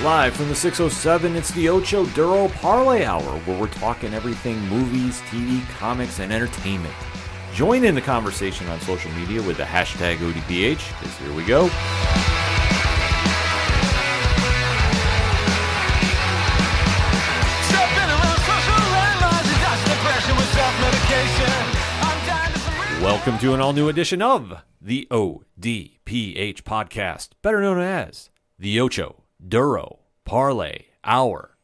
Live from the 607, it's the Ocho Duro Parlay Hour, where we're talking everything movies, TV, comics, and entertainment. Join in the conversation on social media with the hashtag ODPH, because here we go. Welcome to an all-new edition of the ODPH podcast, better known as the Ocho Duro Parlay Hour.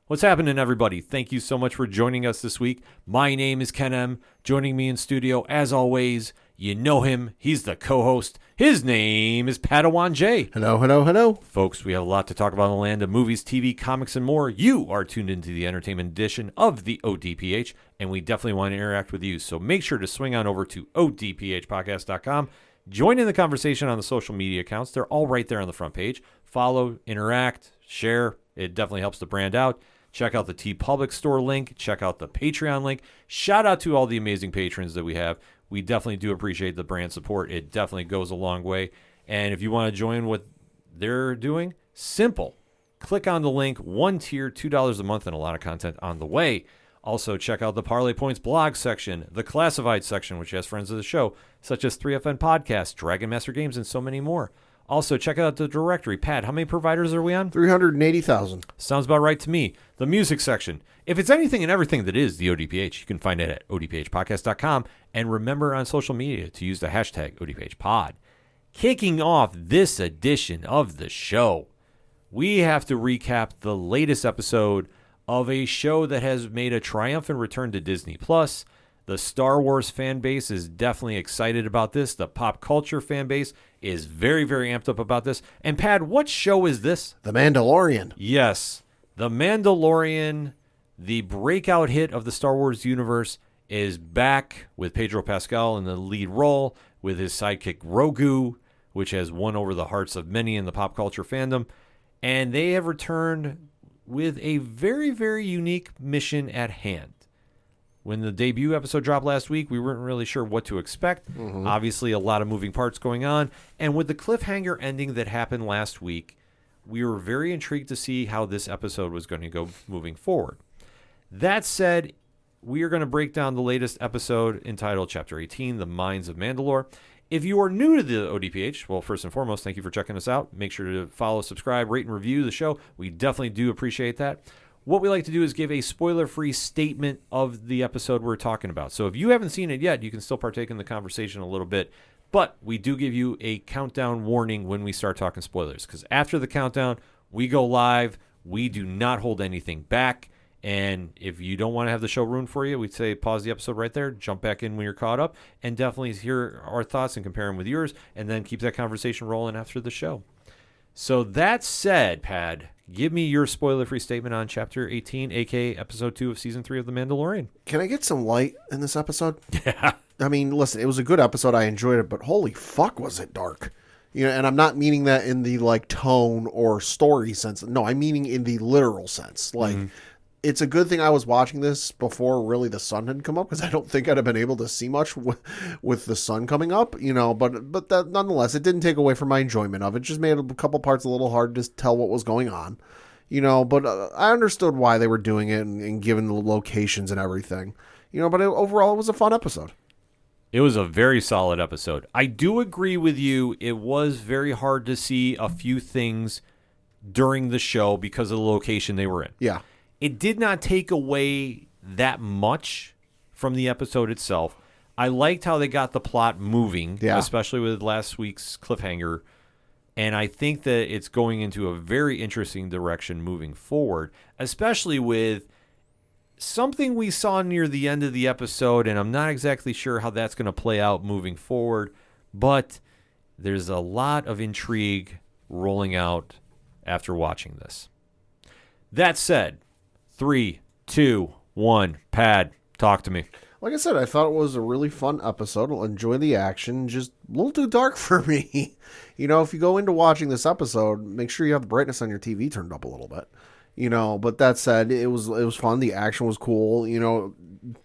What's happening, everybody? Thank you so much for joining us this week. My name is Ken M. Joining me in studio, as always, you know him. He's the co-host. His name is Padawan J. Hello, hello, hello. Folks, we have a lot to talk about in the land of movies, TV, comics, and more. You are tuned into the entertainment edition of the ODPH, and we definitely want to interact with you. So make sure to swing on over to odphpodcast.com. Join in the conversation on the social media accounts. They're all right there on the front page. Follow, interact, share. It definitely helps the brand out. Check out the TeePublic store link. Check out the Patreon link. Shout out to all the amazing patrons that we have. We definitely do appreciate the brand support. It definitely goes a long way. And if you want to join what they're doing, simple. Click on the link. One tier, $2 a month, and a lot of content on the way. Also, check out the Parlay Points blog section, the Classified section, which has friends of the show, such as 3FN Podcast, Dragon Master Games, and so many more. Also, check out the directory. Pat, how many providers are we on? 380,000. Sounds about right to me. The music section. If it's anything and everything that is the ODPH, you can find it at odphpodcast.com. And remember on social media to use the hashtag ODPHpod. Kicking off this edition of the show, we have to recap the latest episode of a show that has made a triumphant return to Disney+. The Star Wars fan base is definitely excited about this. The pop culture fan base is very, very amped up about this. And Pat, what show is this? The Mandalorian. Yes. The Mandalorian, the breakout hit of the Star Wars universe, is back with Pedro Pascal in the lead role with his sidekick Grogu, which has won over the hearts of many in the pop culture fandom. And they have returned with a very, very unique mission at hand. When the debut episode dropped last week, we weren't really sure what to expect. Obviously, a lot of moving parts going on. And with the cliffhanger ending that happened last week, we were very intrigued to see how this episode was going to go moving forward. That said, we are going to break down the latest episode entitled Chapter 18, The Mines of Mandalore. If you are new to the ODPH, well, first and foremost, thank you for checking us out. Make sure to follow, subscribe, rate, and review the show. We definitely do appreciate that. What we like to do is give a spoiler-free statement of the episode we're talking about. So if you haven't seen it yet, you can still partake in the conversation a little bit. But we do give you a countdown warning when we start talking spoilers. Because after the countdown, we go live. We do not hold anything back. And if you don't want to have the show ruined for you, we'd say pause the episode right there, jump back in when you're caught up, and definitely hear our thoughts and compare them with yours, and then keep that conversation rolling after the show. So that said, Pad, give me your spoiler-free statement on Chapter 18, a.k.a. Episode 2 of Season 3 of The Mandalorian. Can I get some light in this episode? Yeah. I mean, listen, it was a good episode. I enjoyed it, but holy fuck was it dark. You know, and I'm not meaning that in the, like, tone or story sense. No, I'm meaning in the literal sense. Like, it's a good thing I was watching this before really the sun had come up, because I don't think I'd have been able to see much with the sun coming up, you know, but that, nonetheless, it didn't take away from my enjoyment of it. Just made a couple parts a little hard to tell what was going on, you know, but I understood why they were doing it and given the locations and everything, you know, but overall it was a fun episode. It was a very solid episode. I do agree with you. It was very hard to see a few things during the show because of the location they were in. Yeah. It did not take away that much from the episode itself. I liked how they got the plot moving, especially with last week's cliffhanger. And I think that it's going into a very interesting direction moving forward, especially with something we saw near the end of the episode. And I'm not exactly sure how that's going to play out moving forward, but there's a lot of intrigue rolling out after watching this. That said, 3, 2, 1, Pad, talk to me. Like I said, I thought it was a really fun episode. I'll enjoy the action. Just a little too dark for me. You know, if you go into watching this episode, make sure you have the brightness on your TV turned up a little bit. You know, but that said, it was fun. The action was cool. You know,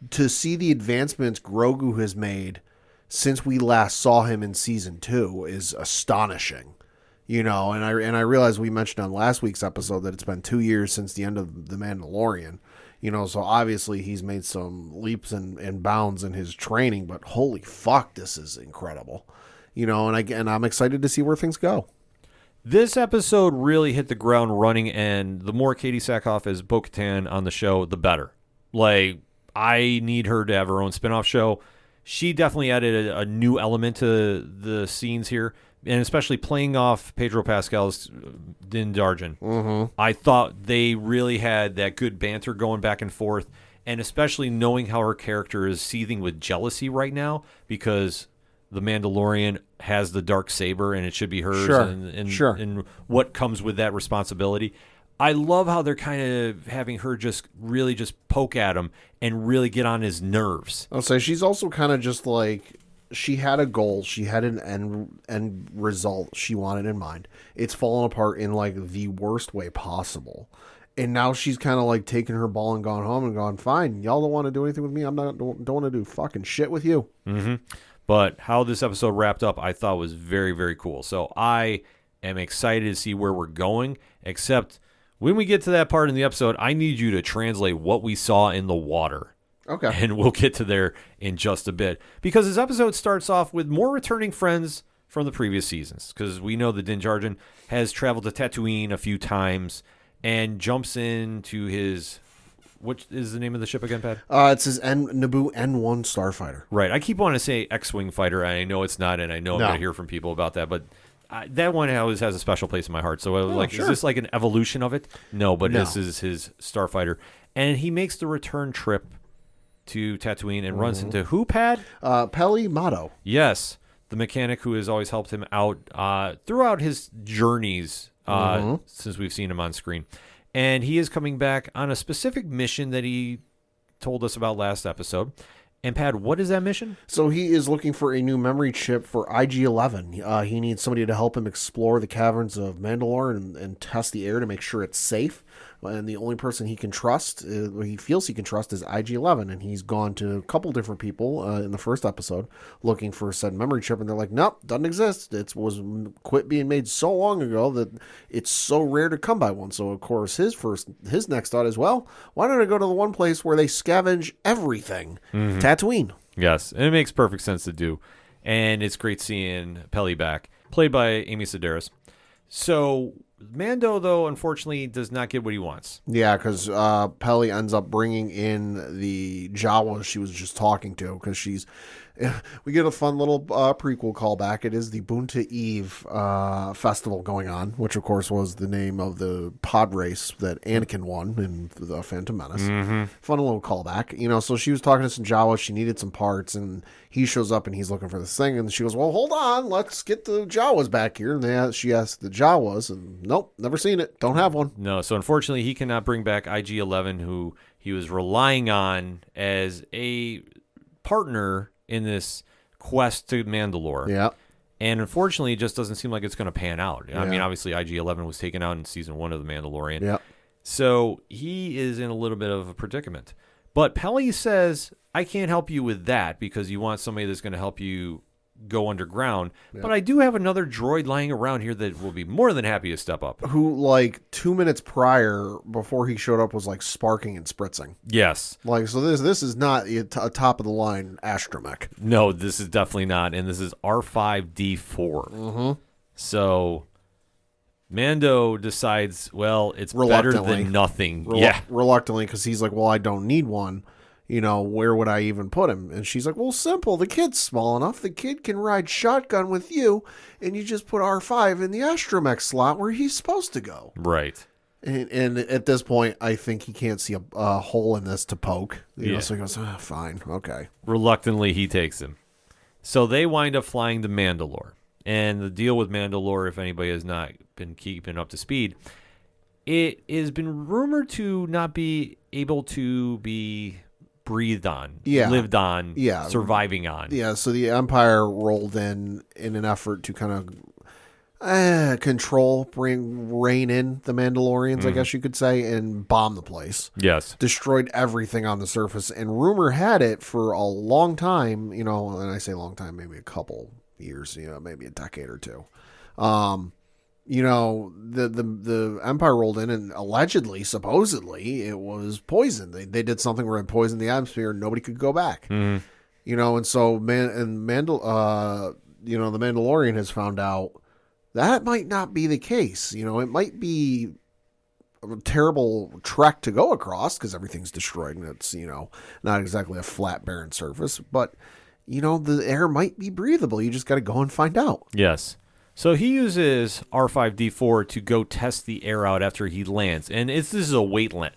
to see the advancements Grogu has made since we last saw him in season 2 is astonishing. And I realized we mentioned on last week's episode that it's been 2 years since the end of The Mandalorian. So obviously he's made some leaps and bounds in his training, but holy fuck, this is incredible. And I'm excited to see where things go. This episode really hit the ground running, and the more Katie Sackhoff as Bo-Katan on the show, the better. Like, I need her to have her own spinoff show. She definitely added a new element to the scenes here, and especially playing off Pedro Pascal's Din Djarin. Mm-hmm. I thought they really had that good banter going back and forth, and especially knowing how her character is seething with jealousy right now because the Mandalorian has the dark saber and it should be hers, and what comes with that responsibility. I love how they're kind of having her just really just poke at him and really get on his nerves. I'll say she's also kind of just like, she had a goal, she had an end result she wanted in mind. It's fallen apart in like the worst way possible. And now she's kind of like taking her ball and gone home and gone, fine, y'all don't want to do anything with me. Don't want to do fucking shit with you. Mm-hmm. But how this episode wrapped up, I thought was very, very cool. So I am excited to see where we're going, except when we get to that part in the episode, I need you to translate what we saw in the water. Okay. And we'll get to there in just a bit. Because this episode starts off with more returning friends from the previous seasons. Because we know that Din Djarin has traveled to Tatooine a few times and jumps into his... What is the name of the ship again, Pat? It's his Naboo N1 starfighter. Right. I keep wanting to say X-Wing fighter. I know it's not, and I know I'm going to hear from people about that. But that one always has a special place in my heart. So I was is this like an evolution of it? No, but this is his starfighter. And he makes the return trip to Tatooine and runs into who, Pat? Peli Motto. Yes. The mechanic who has always helped him out throughout his journeys since we've seen him on screen. And he is coming back on a specific mission that he told us about last episode. And Pat, what is that mission? So he is looking for a new memory chip for IG-11. He needs somebody to help him explore the caverns of Mandalore and test the air to make sure it's safe. And the only person he can trust, he feels he can trust, is IG-11. And he's gone to a couple different people in the first episode looking for said memory chip. And they're like, nope, doesn't exist. It was quit being made so long ago that it's so rare to come by one. So, of course, his next thought is, well, why don't I go to the one place where they scavenge everything? Tatooine. Yes, and it makes perfect sense to do. And it's great seeing Peli back, played by Amy Sedaris. So Mando, though, unfortunately, does not get what he wants. Yeah, because Peli ends up bringing in the Jawas she was just talking to, because we get a fun little prequel callback. It is the Bunta Eve festival going on, which, of course, was the name of the pod race that Anakin won in The Phantom Menace. Fun little callback. So she was talking to some Jawas. She needed some parts, and he shows up, and he's looking for this thing. And she goes, well, hold on. Let's get the Jawas back here. And she asked the Jawas, and nope, never seen it. Don't have one. No, so unfortunately, he cannot bring back IG-11, who he was relying on as a partner in this quest to Mandalore. Yeah. And unfortunately, it just doesn't seem like it's going to pan out. Yeah. I mean, obviously, IG-11 was taken out in season 1 of The Mandalorian. Yeah. So he is in a little bit of a predicament. But Peli says, I can't help you with that because you want somebody that's going to help you go underground. Yeah. But I do have another droid lying around here that will be more than happy to step up. Who, like, 2 minutes prior, before he showed up, was, like, sparking and spritzing. Yes. Like, so this is not a top-of-the-line astromech. No, this is definitely not. And this is R5-D4. So Mando decides, well, it's better than nothing. Reluctantly, because he's like, well, I don't need one. Where would I even put him? And she's like, well, simple. The kid's small enough. The kid can ride shotgun with you, and you just put R5 in the astromech slot where he's supposed to go. Right. And at this point, I think he can't see a hole in this to poke. So he goes, fine, okay. Reluctantly, he takes him. So they wind up flying to Mandalore. And the deal with Mandalore, if anybody has not been keeping up to speed, it has been rumored to not be able to be breathed on, lived on, surviving on. Yeah, so the Empire rolled in an effort to kind of control, rein in the Mandalorians, I guess you could say, and bomb the place. Yes. Destroyed everything on the surface. And rumor had it for a long time, and I say long time, maybe a couple years, maybe a decade or two, the Empire rolled in and allegedly, supposedly, it was poison. They did something where it poisoned the atmosphere and nobody could go back. Mm-hmm. And so the Mandalorian has found out that might not be the case. It might be a terrible trek to go across because everything's destroyed and it's, not exactly a flat, barren surface, but, the air might be breathable. You just got to go and find out. Yes. So he uses R5D4 to go test the air out after he lands, and this is a wasteland.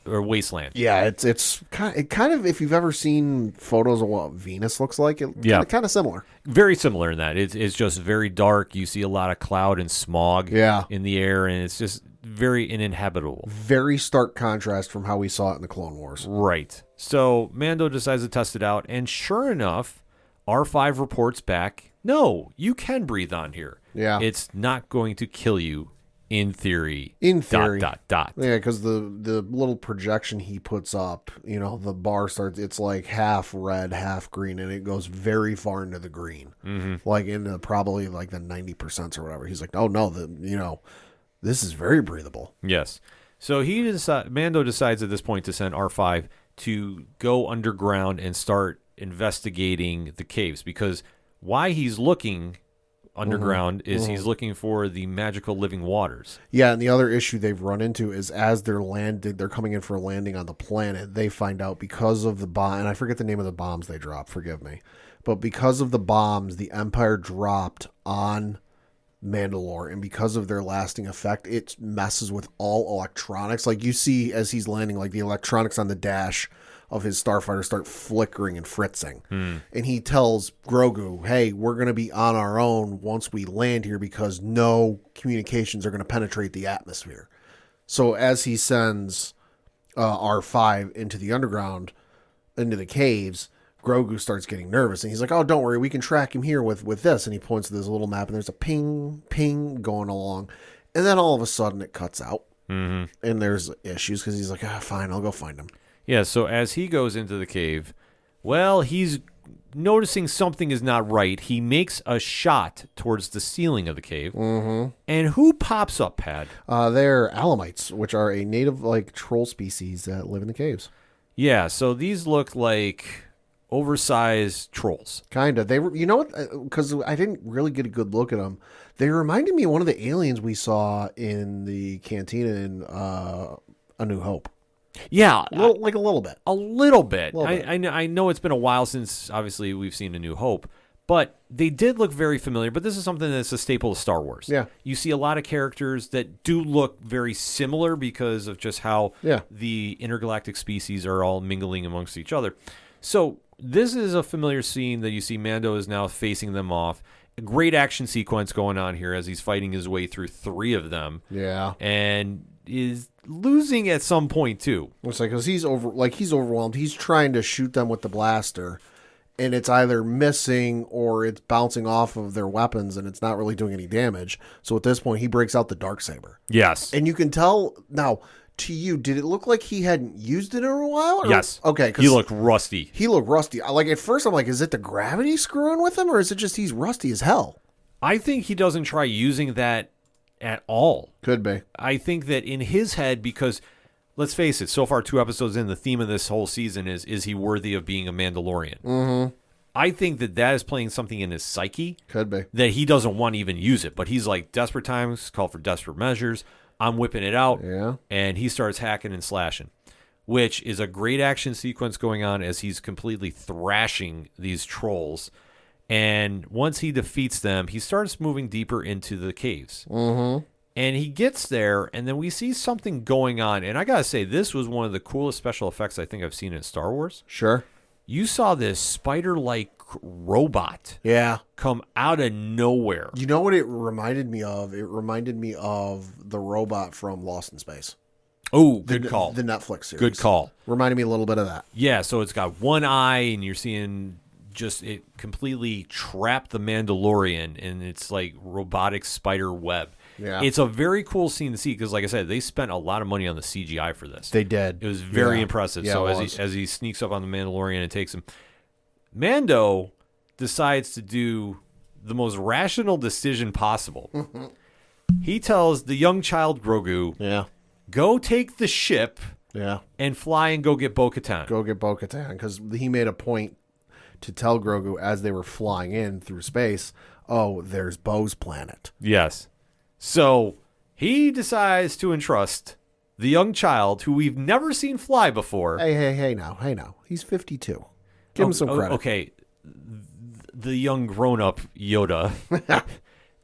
Yeah, it's kind of if you've ever seen photos of what Venus looks like, kind of similar. Very similar in that it's just very dark. You see a lot of cloud and smog in the air, and it's just very uninhabitable. Very stark contrast from how we saw it in the Clone Wars. Right. So Mando decides to test it out, and sure enough, R5 reports back, no, you can breathe on here. Yeah. It's not going to kill you in theory. In theory. ... Yeah, because the little projection he puts up, the bar starts, it's like half red, half green, and it goes very far into the green. Mm-hmm. Like into probably like the 90% or whatever. He's like, oh no, this is very breathable. Yes. So Mando decides at this point to send R5 to go underground and start investigating the caves, because why he's looking underground is he's looking for the magical living waters. Yeah, and the other issue they've run into is as they're coming in for a landing on the planet, they find out because of the bomb, and I forget the name of the bombs they dropped, forgive me, but because of the bombs the Empire dropped on Mandalore, and because of their lasting effect, it messes with all electronics. Like you see as he's landing, like the electronics on the dash of his starfighter start flickering and fritzing. And he tells Grogu, hey, we're going to be on our own once we land here because no communications are going to penetrate the atmosphere. So as he sends R5 into the underground, into the caves, Grogu starts getting nervous, and he's like, oh, don't worry, we can track him here with this. And he points to this little map, and there's a ping, ping going along. And then all of a sudden it cuts out, and there's issues because he's like, fine, I'll go find him. Yeah, so as he goes into the cave, well, he's noticing something is not right. He makes a shot towards the ceiling of the cave. Mm-hmm. And who pops up, Pad? They're Alamites, which are a native troll species that live in the caves. Yeah, so these look like oversized trolls. Kind of. They were, because I didn't really get a good look at them. They reminded me of one of the aliens we saw in the cantina in A New Hope. Yeah. A little bit. A little bit. I know it's been a while since, obviously, we've seen A New Hope, but they did look very familiar. But this is something that's a staple of Star Wars. Yeah. You see a lot of characters that do look very similar because of just how the intergalactic species are all mingling amongst each other. So this is a familiar scene that you see Mando is now facing them off. A great action sequence going on here as he's fighting his way through 3 of them. Yeah. And is losing at some point too. It's like, because he's overwhelmed. He's trying to shoot them with the blaster, and it's either missing or it's bouncing off of their weapons, and it's not really doing any damage. So at this point, he breaks out the Darksaber. Yes. And you can tell now. To you, did it look like he hadn't used it in a while? Yes. Okay. He looked rusty. He looked rusty. At first I'm like, is it the gravity screwing with him, or is it just he's rusty as hell? I think he doesn't try using that at all. Could be. I think that in his head, because let's face it, so far 2 episodes in, the theme of this whole season is he worthy of being a Mandalorian? Mm-hmm. I think that is playing something in his psyche. Could be. That he doesn't want to even use it, but he's like, desperate times call for desperate measures. I'm whipping it out, and he starts hacking and slashing, which is a great action sequence going on as he's completely thrashing these trolls. And once he defeats them, he starts moving deeper into the caves. Mm-hmm. And he gets there, and then we see something going on. And I got to say, this was one of the coolest special effects I think I've seen in Star Wars. Sure. You saw this spider-like robot come out of nowhere. You know what it reminded me of? It reminded me of the robot from Lost in Space. Oh, good call. The Netflix series. Good call. Reminded me a little bit of that. Yeah, so it's got one eye, and you're seeing just it completely trap the Mandalorian, and it's like robotic spider web. Yeah. It's a very cool scene to see because, like I said, they spent a lot of money on the CGI for this. They did. It was very impressive. Yeah, so as he sneaks up on the Mandalorian and takes him, Mando decides to do the most rational decision possible. he tells the young child Grogu, Yeah. go take the ship Yeah. and fly and go get Bo-Katan. Go get Bo-Katan, because he made a point to tell Grogu as they were flying in through space, oh, there's Bo's planet. Yes. So he decides to entrust the young child, who we've never seen fly before. Hey now. He's 52. Give him some credit. Okay. The young grown-up Yoda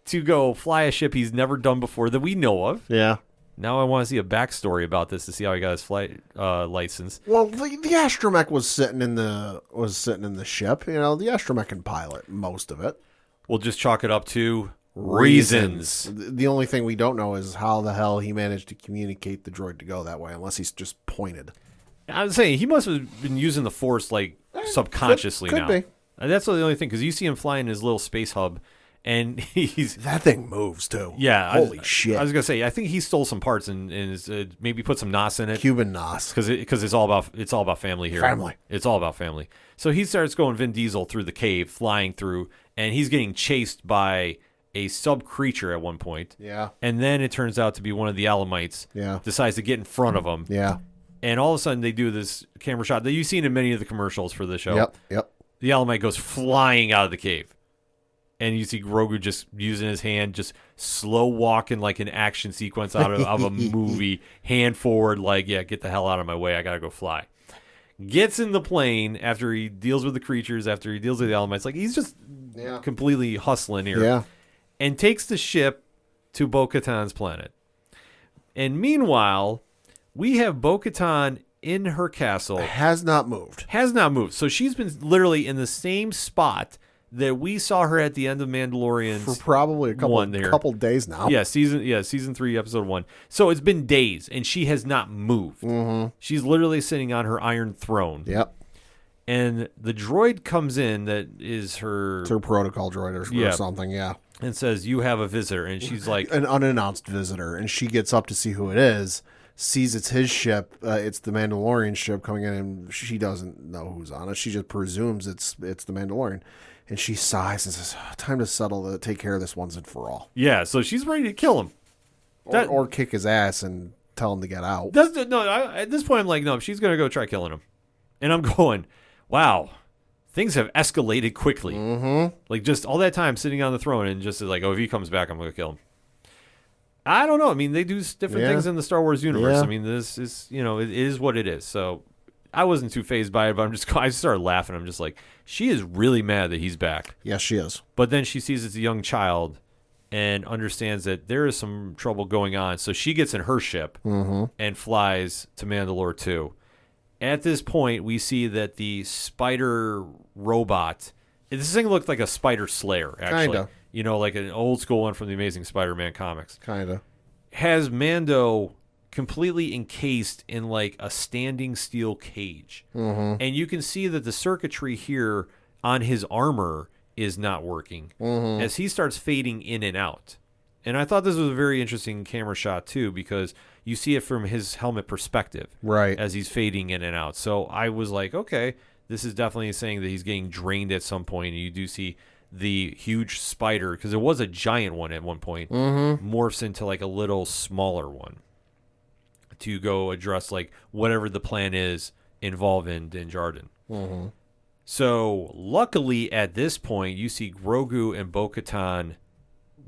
to go fly a ship he's never done before that we know of. Yeah. Now I want to see a backstory about this to see how he got his flight license. Well, the astromech was sitting in the ship. You know, the astromech can pilot most of it. We'll just chalk it up to reasons. The only thing we don't know is how the hell he managed to communicate the droid to go that way, unless he's just pointed. I was saying he must have been using the Force like subconsciously could now. Be. And that's the only thing, because you see him flying his little space hub, and that thing moves too. Yeah, holy shit! I was gonna say, I think he stole some parts and maybe put some NOS in it. Cuban NOS, because it's all about family here. Family. It's all about family. So he starts going Vin Diesel through the cave, flying through, and he's getting chased by a sub creature at one point. Yeah. And then it turns out to be one of the Alamites. Yeah. Decides to get in front of him. Yeah. And all of a sudden they do this camera shot that you've seen in many of the commercials for the show. Yep. The Alamite goes flying out of the cave. And you see Grogu just using his hand, just slow walking like an action sequence out of a movie, hand forward, like, yeah, get the hell out of my way. I got to go fly. Gets in the plane after he deals with the creatures, after he deals with the Alamites. Like, he's just completely hustling here. Yeah. And takes the ship to Bo-Katan's planet. And meanwhile, we have Bo-Katan in her castle. Has not moved. So she's been literally in the same spot that we saw her at the end of Mandalorian for probably a couple days now. Yeah, season 3, episode 1. So it's been days, and she has not moved. Mm-hmm. She's literally sitting on her iron throne. Yep. And the droid comes in that is her... It's her protocol droid or something, yeah. And says, you have a visitor. And she's like... An unannounced visitor. And she gets up to see who it is, sees it's his ship. It's the Mandalorian ship coming in, and she doesn't know who's on it. She just presumes it's the Mandalorian. And she sighs and says, time to take care of this once and for all. Yeah, so she's ready to kill him. Or kick his ass and tell him to get out. At this point, I'm like, no, she's going to go try killing him. And I'm going, wow, things have escalated quickly. Mm-hmm. Like, just all that time sitting on the throne and just like, oh, if he comes back, I'm going to kill him. I don't know. I mean, they do different things in the Star Wars universe. Yeah. I mean, this is, it is what it is. So I wasn't too fazed by it, but I started laughing. I'm just like, she is really mad that he's back. Yes, she is. But then she sees it's a young child and understands that there is some trouble going on. So she gets in her ship and flies to Mandalore 2. At this point, we see that the spider robot, this thing looked like a spider slayer, actually. Kinda. Like an old school one from the Amazing Spider-Man comics. Kinda. Has Mando completely encased in like a standing steel cage. Mm-hmm. And you can see that the circuitry here on his armor is not working as he starts fading in and out. And I thought this was a very interesting camera shot too, because you see it from his helmet perspective, right, as he's fading in and out. So I was like, okay, this is definitely saying that he's getting drained at some point. And you do see the huge spider, because there was a giant one at one point, morphs into like a little smaller one to go address like whatever the plan is involved in Din Djarin. Mm-hmm. So luckily at this point, you see Grogu and Bo-Katan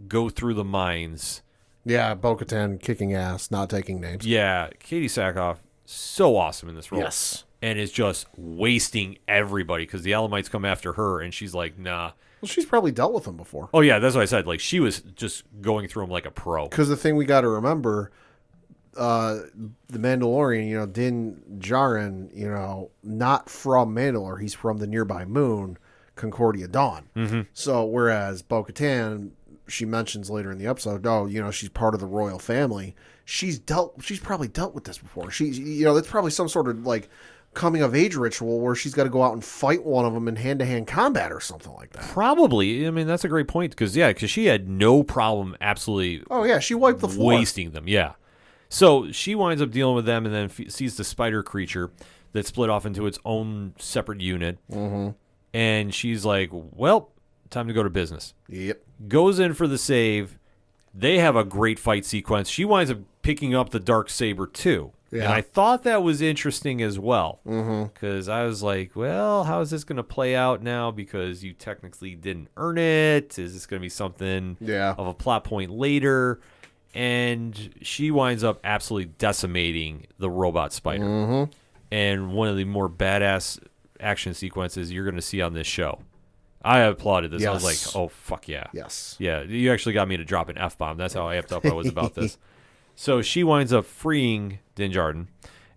go through the mines. Yeah, Bo-Katan kicking ass, not taking names. Yeah, Katie Sackhoff, so awesome in this role. Yes. And is just wasting everybody because the Alamites come after her and she's like, nah. Well, she's probably dealt with them before. Oh, yeah, that's what I said. Like, she was just going through them like a pro. Because the thing we got to remember, the Mandalorian, Din Djarin, not from Mandalore. He's from the nearby moon, Concordia Dawn. Mm-hmm. So, whereas Bo-Katan, she mentions later in the episode, she's part of the royal family. She's probably dealt with this before. That's probably some sort of like coming of age ritual where she's got to go out and fight one of them in hand-to-hand combat or something like that. Probably. I mean, that's a great point because she had no problem absolutely. Oh yeah, she wiped the floor, wasting them. Yeah. So she winds up dealing with them and then sees the spider creature that split off into its own separate unit. Mm-hmm. And she's like, well, time to go to business. Yep. Goes in for the save, They have a great fight sequence. She winds up picking up the Darksaber too. Yeah. And I thought that was interesting as well. Because I was like, well, how is this going to play out now? Because you technically didn't earn it. Is this going to be something of a plot point later? And she winds up absolutely decimating the robot spider. And one of the more badass action sequences you're going to see on this show. I applauded this. I was like, oh, fuck yeah. Yes. Yeah, you actually got me to drop an F-bomb. That's how amped up I was about this. So she winds up freeing Din Djarin,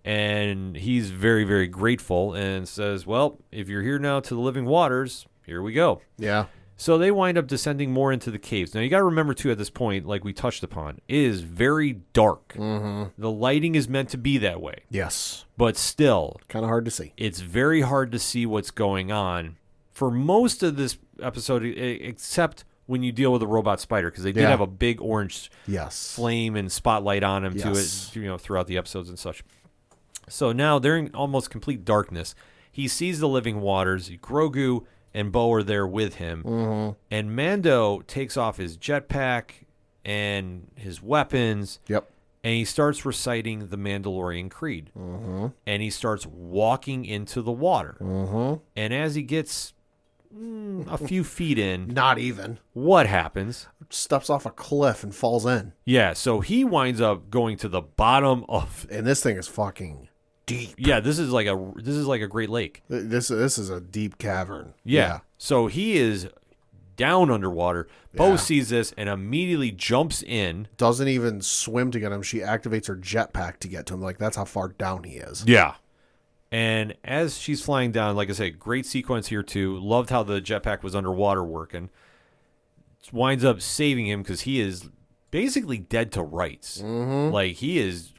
and he's very, very grateful and says, well, if you're here now to the living waters, here we go. Yeah. So they wind up descending more into the caves. Now, you got to remember, too, at this point, like we touched upon, it is very dark. The lighting is meant to be that way. Yes. But still, kind of hard to see. It's very hard to see what's going on for most of this episode, except when you deal with a robot spider, because they did have a big orange flame and spotlight on him to it, throughout the episodes and such. So now they're in almost complete darkness. He sees the living waters. Grogu and Bo are there with him, and Mando takes off his jetpack and his weapons. Yep. And he starts reciting the Mandalorian Creed. And he starts walking into the water. And as he gets a few feet in, not even, what happens? Steps off a cliff and falls in. Yeah, so he winds up going to the bottom of, and this thing is fucking deep. Yeah, this is like a Great Lake. This is a deep cavern. Yeah. So he is down underwater. Bo sees this and immediately jumps in. Doesn't even swim to get him. She activates her jetpack to get to him. Like, that's how far down he is. Yeah. And as she's flying down, like I say, great sequence here too. Loved how the jetpack was underwater working. Winds up saving him because he is basically dead to rights. Like, he is,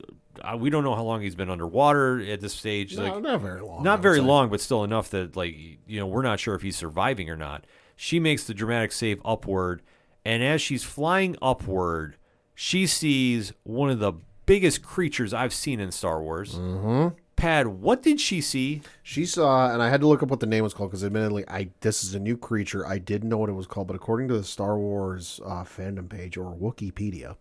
we don't know how long he's been underwater at this stage. No, like, not very long. Not very long, but still enough that, like, we're not sure if he's surviving or not. She makes the dramatic save upward, and as she's flying upward, she sees one of the biggest creatures I've seen in Star Wars. Pad, what did she see? She saw, and I had to look up what the name was called because admittedly, this is a new creature. I didn't know what it was called, but according to the Star Wars fandom page or Wikipedia,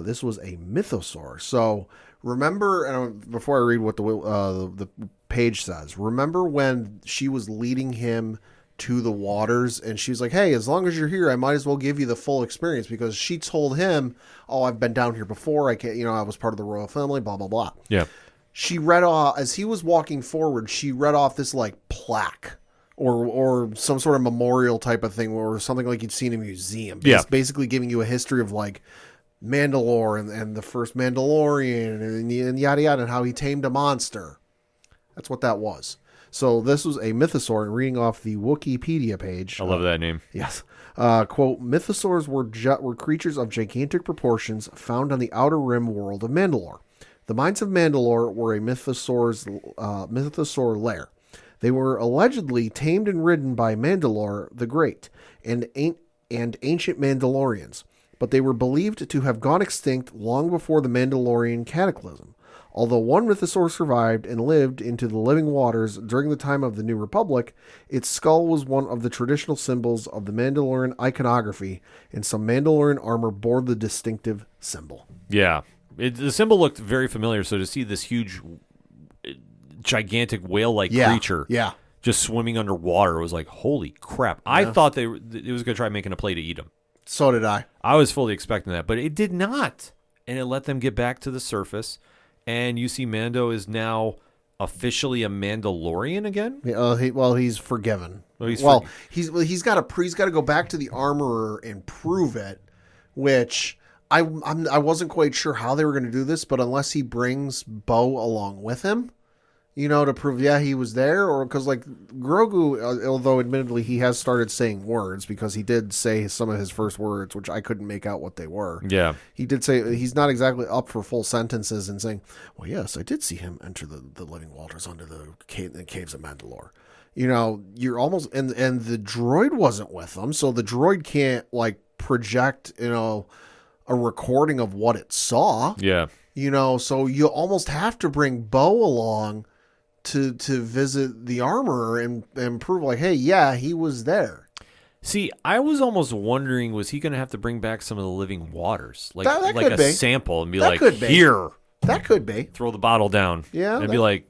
this was a mythosaur. So remember, and before I read what the page says, remember when she was leading him to the waters and she's like, hey, as long as you're here, I might as well give you the full experience, because she told him, oh, I've been down here before. I can't, I was part of the royal family, blah, blah, blah. Yeah. She read off, as he was walking forward, she read off this like plaque or some sort of memorial type of thing, or something like you'd see in a museum. Yeah. It's basically giving you a history of like Mandalore and the first Mandalorian and yada yada, and how he tamed a monster. That's what that was. So this was a mythosaur, and reading off the Wikipedia page. I love that name. Yes. Quote, mythosaurs were creatures of gigantic proportions found on the outer rim world of Mandalore. The mines of Mandalore were a mythosaur lair. They were allegedly tamed and ridden by Mandalore the Great and ancient Mandalorians, but they were believed to have gone extinct long before the Mandalorian cataclysm. Although one mythosaur survived and lived into the living waters during the time of the New Republic, its skull was one of the traditional symbols of the Mandalorian iconography, and some Mandalorian armor bore the distinctive symbol. Yeah. The symbol looked very familiar, so to see this huge, gigantic whale-like creature just swimming underwater was like, holy crap. Yeah. I thought it was going to try making a play to eat him. So did I. I was fully expecting that, but it did not. And it let them get back to the surface, and you see Mando is now officially a Mandalorian again? He's forgiven. He's got to go back to the armorer and prove it, which I wasn't quite sure how they were going to do this, but unless he brings Bo along with him, to prove, he was there, or because like Grogu, although admittedly he has started saying words, because he did say some of his first words, which I couldn't make out what they were. Yeah. He did say he's not exactly up for full sentences and saying, well, yes, I did see him enter the living waters under the caves of Mandalore. You're almost, and the droid wasn't with them, so the droid can't like project, a recording of what it saw. Yeah. So you almost have to bring Bo along to visit the armorer and prove like, hey, he was there. See, I was almost wondering, was he going to have to bring back some of the living waters? Like, That like could a be. sample and be That like, could be. here, That could be. throw the bottle down. Yeah, And be like,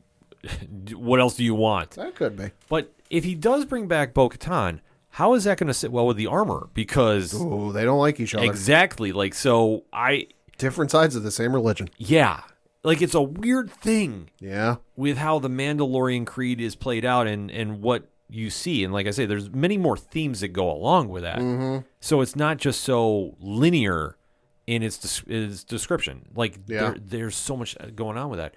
what else do you want? That could be. But if he does bring back Bo-Katan, how is that going to sit well with the armor? Because Ooh, they don't like each other. exactly, like, so Different sides of the same religion. yeah, like it's a weird thing Yeah. with how the Mandalorian creed is played out and what you see. And like I say, there's many more themes that go along with that. Mm-hmm. So it's not just so linear in its description. Like Yeah. there's so much going on with that.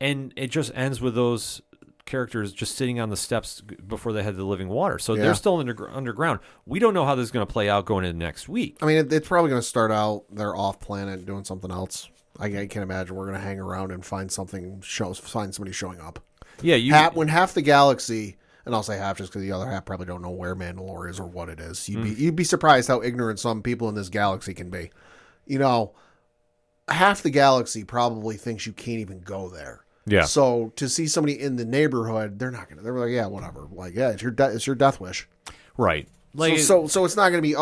And it just ends with those characters just sitting on the steps before they head to the living water. So Yeah. they're still underground. We don't know how this is going to play out going into next week. I mean, it's probably going to start out they're off planet doing something else. I can't imagine we're going to hang around and find somebody showing up. Yeah, When half the galaxy, and I'll say half just because the other half probably don't know where Mandalore is or what it is. You'd be surprised how ignorant some people in this galaxy can be. You know, half the galaxy probably thinks you can't even go there. Yeah. So to see somebody in the neighborhood, they're not gonna. They're like, yeah, whatever. Like, yeah, it's your death wish. right. Like So it's not gonna be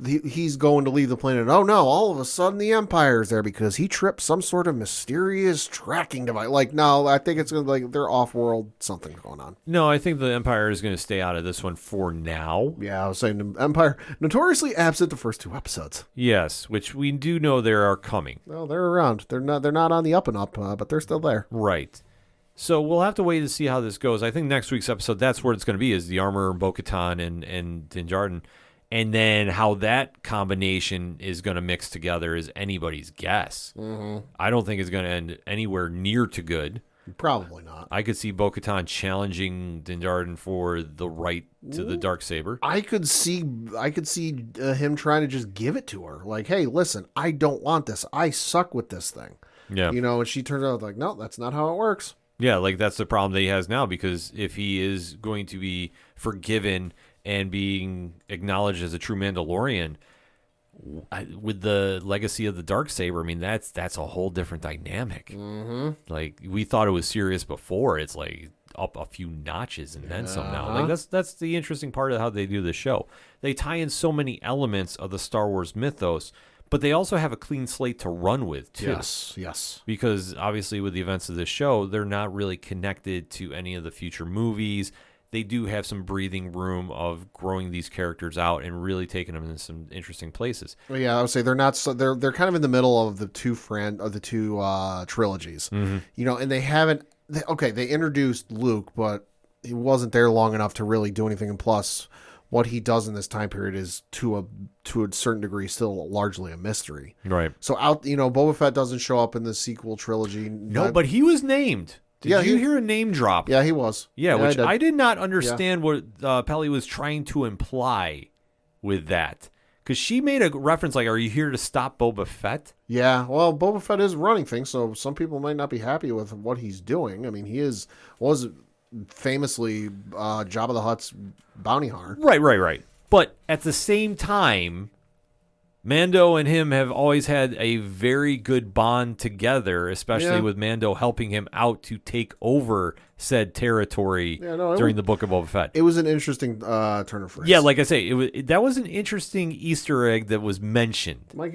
he's going to leave the planet. Oh no! All of a sudden the Empire's there because he tripped some sort of mysterious tracking device. Like, no, I think it's gonna be like they're off-world. Something's going on. no, I think the Empire is going to stay out of this one for now. Yeah, I was saying the Empire notoriously absent the first 2 episodes. Yes, which we do know they are coming. Well, they're around. They're not on the up and up, but they're still there. Right. So we'll have to wait to see how this goes. I think next week's episode, that's where it's going to be, is the armor, Bo-Katan, and Din Djarin. And then how that combination is going to mix together is anybody's guess. Mm-hmm. I don't think it's going to end anywhere near to good. Probably not. I could see Bo-Katan challenging Din Djarin for the right to the Darksaber. I could see him trying to just give it to her. Like, hey, listen, I don't want this. I suck with this thing. Yeah. You know, and she turns out like, no, that's not how it works. Yeah, like that's the problem that he has now, because if he is going to be forgiven and being acknowledged as a true Mandalorian with the legacy of the Darksaber, I mean, that's a whole different dynamic. Mm-hmm. Like, we thought it was serious before. It's like up a few notches and then some now. Like, that's the interesting part of how they do the show. They tie in so many elements of the Star Wars mythos, but they also have a clean slate to run with, too. Yes. Because obviously with the events of this show, they're not really connected to any of the future movies. They do have some breathing room of growing these characters out and really taking them into some interesting places. Well, yeah, I would say they're not. So they're kind of in the middle of the two trilogies. Mm-hmm. You know, and they haven't. They introduced Luke, but he wasn't there long enough to really do anything. And plus, what he does in this time period is to a certain degree still largely a mystery. Right. So Boba Fett doesn't show up in the sequel trilogy. No, but he was named. Did you hear a name drop? Yeah, he was. Yeah, which I did not understand what Peli was trying to imply with that. Because she made a reference like, are you here to stop Boba Fett? Yeah, well, Boba Fett is running things, so some people might not be happy with what he's doing. I mean, was famously Jabba the Hutt's bounty hunter. Right. But at the same time, Mando and him have always had a very good bond together, especially with Mando helping him out to take over said territory during the Book of Boba Fett. It was an interesting turn of phrase. Yeah, like I say, that was an interesting Easter egg that was mentioned. Might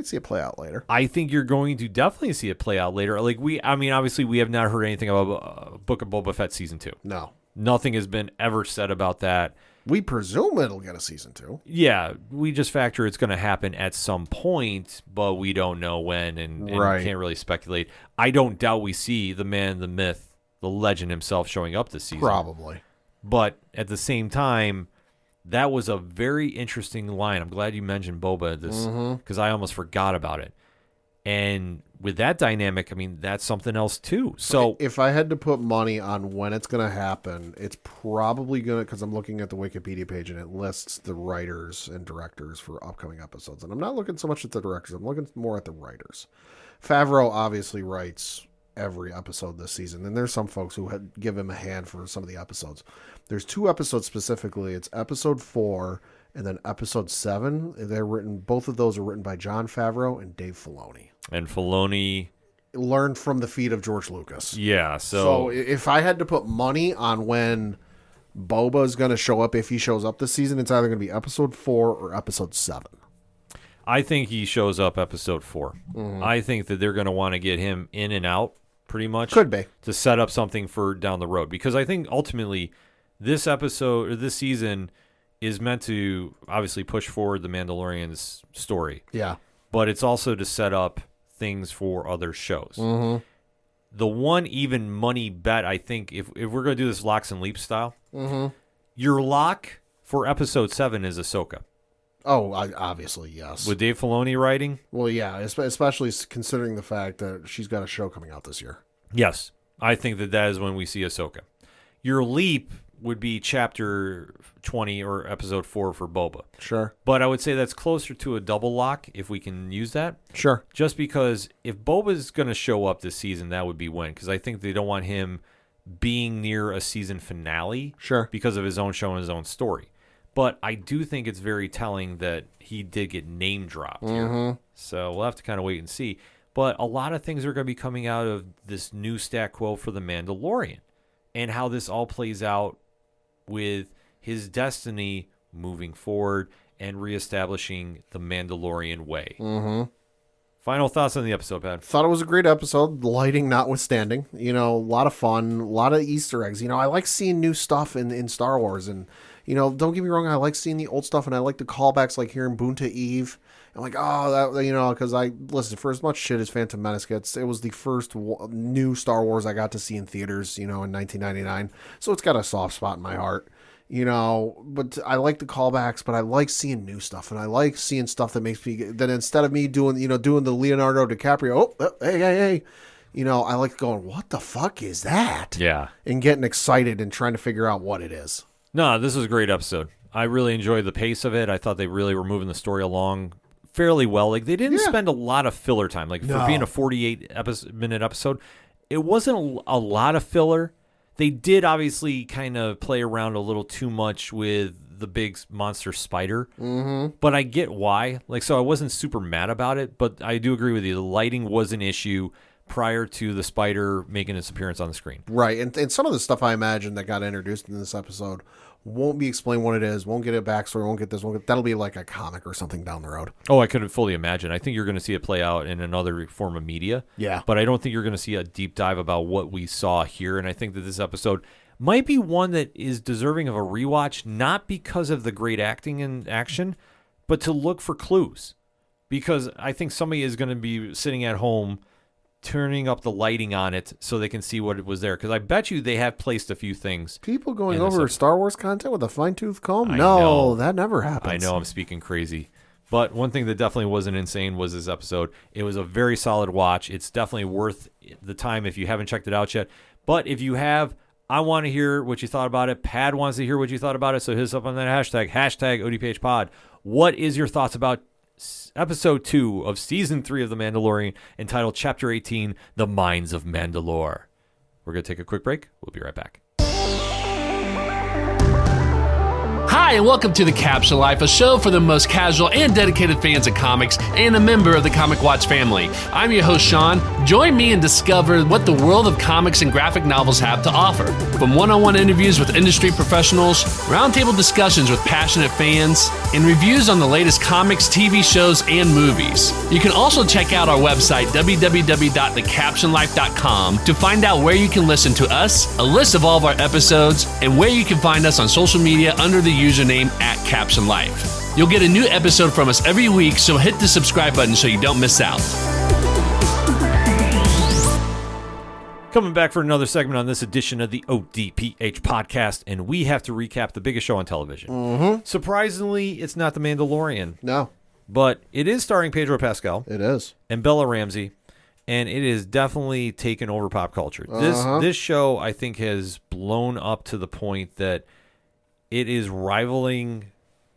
see it play out later. I think you're going to definitely see it play out later. Like obviously we have not heard anything about Book of Boba Fett Season 2. No. Nothing has been ever said about that. We presume it'll get a Season 2. Yeah, we just factor it's going to happen at some point, but we don't know when and can't really speculate. I don't doubt we see the man, the myth, the legend himself showing up this season. Probably. But at the same time, that was a very interesting line. I'm glad you mentioned Boba this because I almost forgot about it. And with that dynamic, I mean, that's something else too. So if I had to put money on when it's going to happen, it's probably going to, because I'm looking at the Wikipedia page and it lists the writers and directors for upcoming episodes. And I'm not looking so much at the directors. I'm looking more at the writers. Favreau obviously writes every episode this season. And there's some folks who give him a hand for some of the episodes. There's 2 episodes specifically. It's episode 4 and then episode 7. Both of those are written by Jon Favreau and Dave Filoni. And Filoni learned from the feet of George Lucas. Yeah, So if I had to put money on when Boba is going to show up. If he shows up this season, it's either going to be episode 4 or episode 7. I think he shows up episode 4. I think that they're going to want to get him in and out pretty much. Could be. To set up something for down the road. Because I think ultimately this episode or this season is meant to obviously push forward the Mandalorian's story. Yeah. But it's also to set up things for other shows. Mm-hmm. The one even money bet, I think, if we're going to do this locks and leaps style, your lock for episode 7 is Ahsoka. Oh, obviously, yes. With Dave Filoni writing? Well, yeah, especially considering the fact that she's got a show coming out this year. Yes. I think that is when we see Ahsoka. Your leap would be chapter 20 or episode 4 for Boba. Sure. But I would say that's closer to a double lock if we can use that. Sure. Just because if Boba's going to show up this season, that would be when. Because I think they don't want him being near a season finale. Sure. Because of his own show and his own story. But I do think it's very telling that he did get name dropped here. So we'll have to kind of wait and see. But a lot of things are going to be coming out of this new stat quo for The Mandalorian. And how this all plays out with his destiny moving forward and reestablishing the Mandalorian way. Final thoughts on the episode, Pat? Thought it was a great episode, lighting notwithstanding. You know, a lot of fun, a lot of Easter eggs. You know, I like seeing new stuff in Star Wars. And, you know, don't get me wrong, I like seeing the old stuff, and I like the callbacks, like hearing Boonta Eve. I'm like, oh, that, you know, because listen, for as much shit as Phantom Menace gets, it was the first new Star Wars I got to see in theaters, you know, in 1999. So it's got a soft spot in my heart. You know, but I like the callbacks, but I like seeing new stuff, and I like seeing stuff that makes me, that instead of me doing the Leonardo DiCaprio, hey, you know, I like going, what the fuck is that? Yeah. And getting excited and trying to figure out what it is. No, this was a great episode. I really enjoyed the pace of it. I thought they really were moving the story along fairly well. Like, they didn't spend a lot of filler time. Like, for being a 48-minute episode, it wasn't a lot of filler. They did obviously kind of play around a little too much with the big monster spider, but I get why. Like, so I wasn't super mad about it, but I do agree with you. The lighting was an issue prior to the spider making its appearance on the screen. Right, and some of the stuff I imagine that got introduced in this episode won't be explained what it is, won't get a backstory, won't get this, that'll be like a comic or something down the road. Oh, I couldn't fully imagine. I think you're going to see it play out in another form of media. Yeah. But I don't think you're going to see a deep dive about what we saw here, and I think that this episode might be one that is deserving of a rewatch, not because of the great acting and action, but to look for clues. Because I think somebody is going to be sitting at home turning up the lighting on it so they can see what it was there. Because I bet you they have placed a few things. People going over Star Wars content with a fine-tooth comb? I no, know. that never happens. I know I'm speaking crazy. But one thing that definitely wasn't insane was this episode. It was a very solid watch. It's definitely worth the time if you haven't checked it out yet. But if you have, I want to hear what you thought about it. Pad wants to hear what you thought about it. So hit us up on that hashtag ODPH pod. What is your thoughts about episode 2 of season 3 of The Mandalorian, entitled Chapter 18, The Mines of Mandalore? We're going to take a quick break. We'll be right back. Hi, and welcome to The Capsule Life, a show for the most casual and dedicated fans of comics and a member of the Comic Watch family. I'm your host, Sean. Join me and discover what the world of comics and graphic novels have to offer. From one-on-one interviews with industry professionals, roundtable discussions with passionate fans, and reviews on the latest comics, TV shows, and movies. You can also check out our website, www.thecaptionlife.com, to find out where you can listen to us, a list of all of our episodes, and where you can find us on social media under the username @CaptionLife. You'll get a new episode from us every week, so hit the subscribe button so you don't miss out. Coming back for another segment on this edition of the ODPH podcast, and we have to recap the biggest show on television. Surprisingly, it's not The Mandalorian. No. But it is starring Pedro Pascal. It is. And Bella Ramsey, and it is definitely taken over pop culture. This show, I think, has blown up to the point that it is rivaling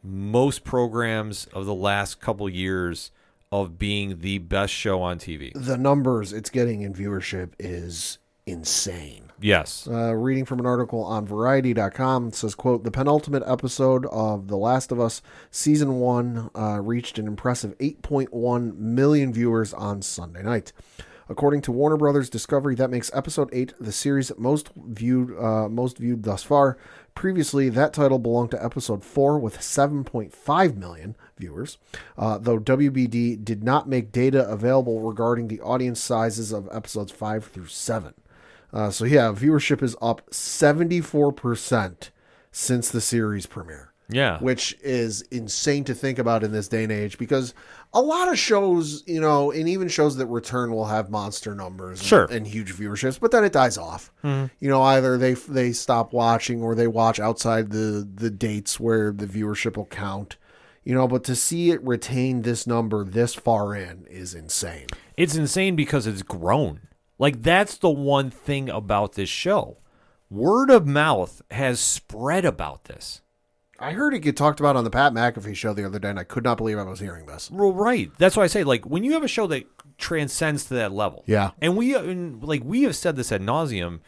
most programs of the last couple years of being the best show on TV. The numbers it's getting in viewership is insane. Yes. Reading from an article on Variety.com, it says, quote, the penultimate episode of The Last of Us Season 1 reached an impressive 8.1 million viewers on Sunday night. According to Warner Brothers Discovery, that makes Episode 8 the series most viewed thus far. Previously, that title belonged to Episode 4 with 7.5 million viewers, though WBD did not make data available regarding the audience sizes of Episodes 5 through 7. So yeah, viewership is up 74% since the series premiere. Yeah. Which is insane to think about in this day and age, because a lot of shows, you know, and even shows that return will have monster numbers and huge viewerships, but then it dies off. You know, either they stop watching or they watch outside the dates where the viewership will count. You know, but to see it retain this number this far in is insane. It's insane because it's grown. Like, that's the one thing about this show. Word of mouth has spread about this. I heard it get talked about on the Pat McAfee show the other day, and I could not believe I was hearing this. Well, right. That's why I say, like, when you have a show that transcends to that level. Yeah. And we have said this ad nauseum,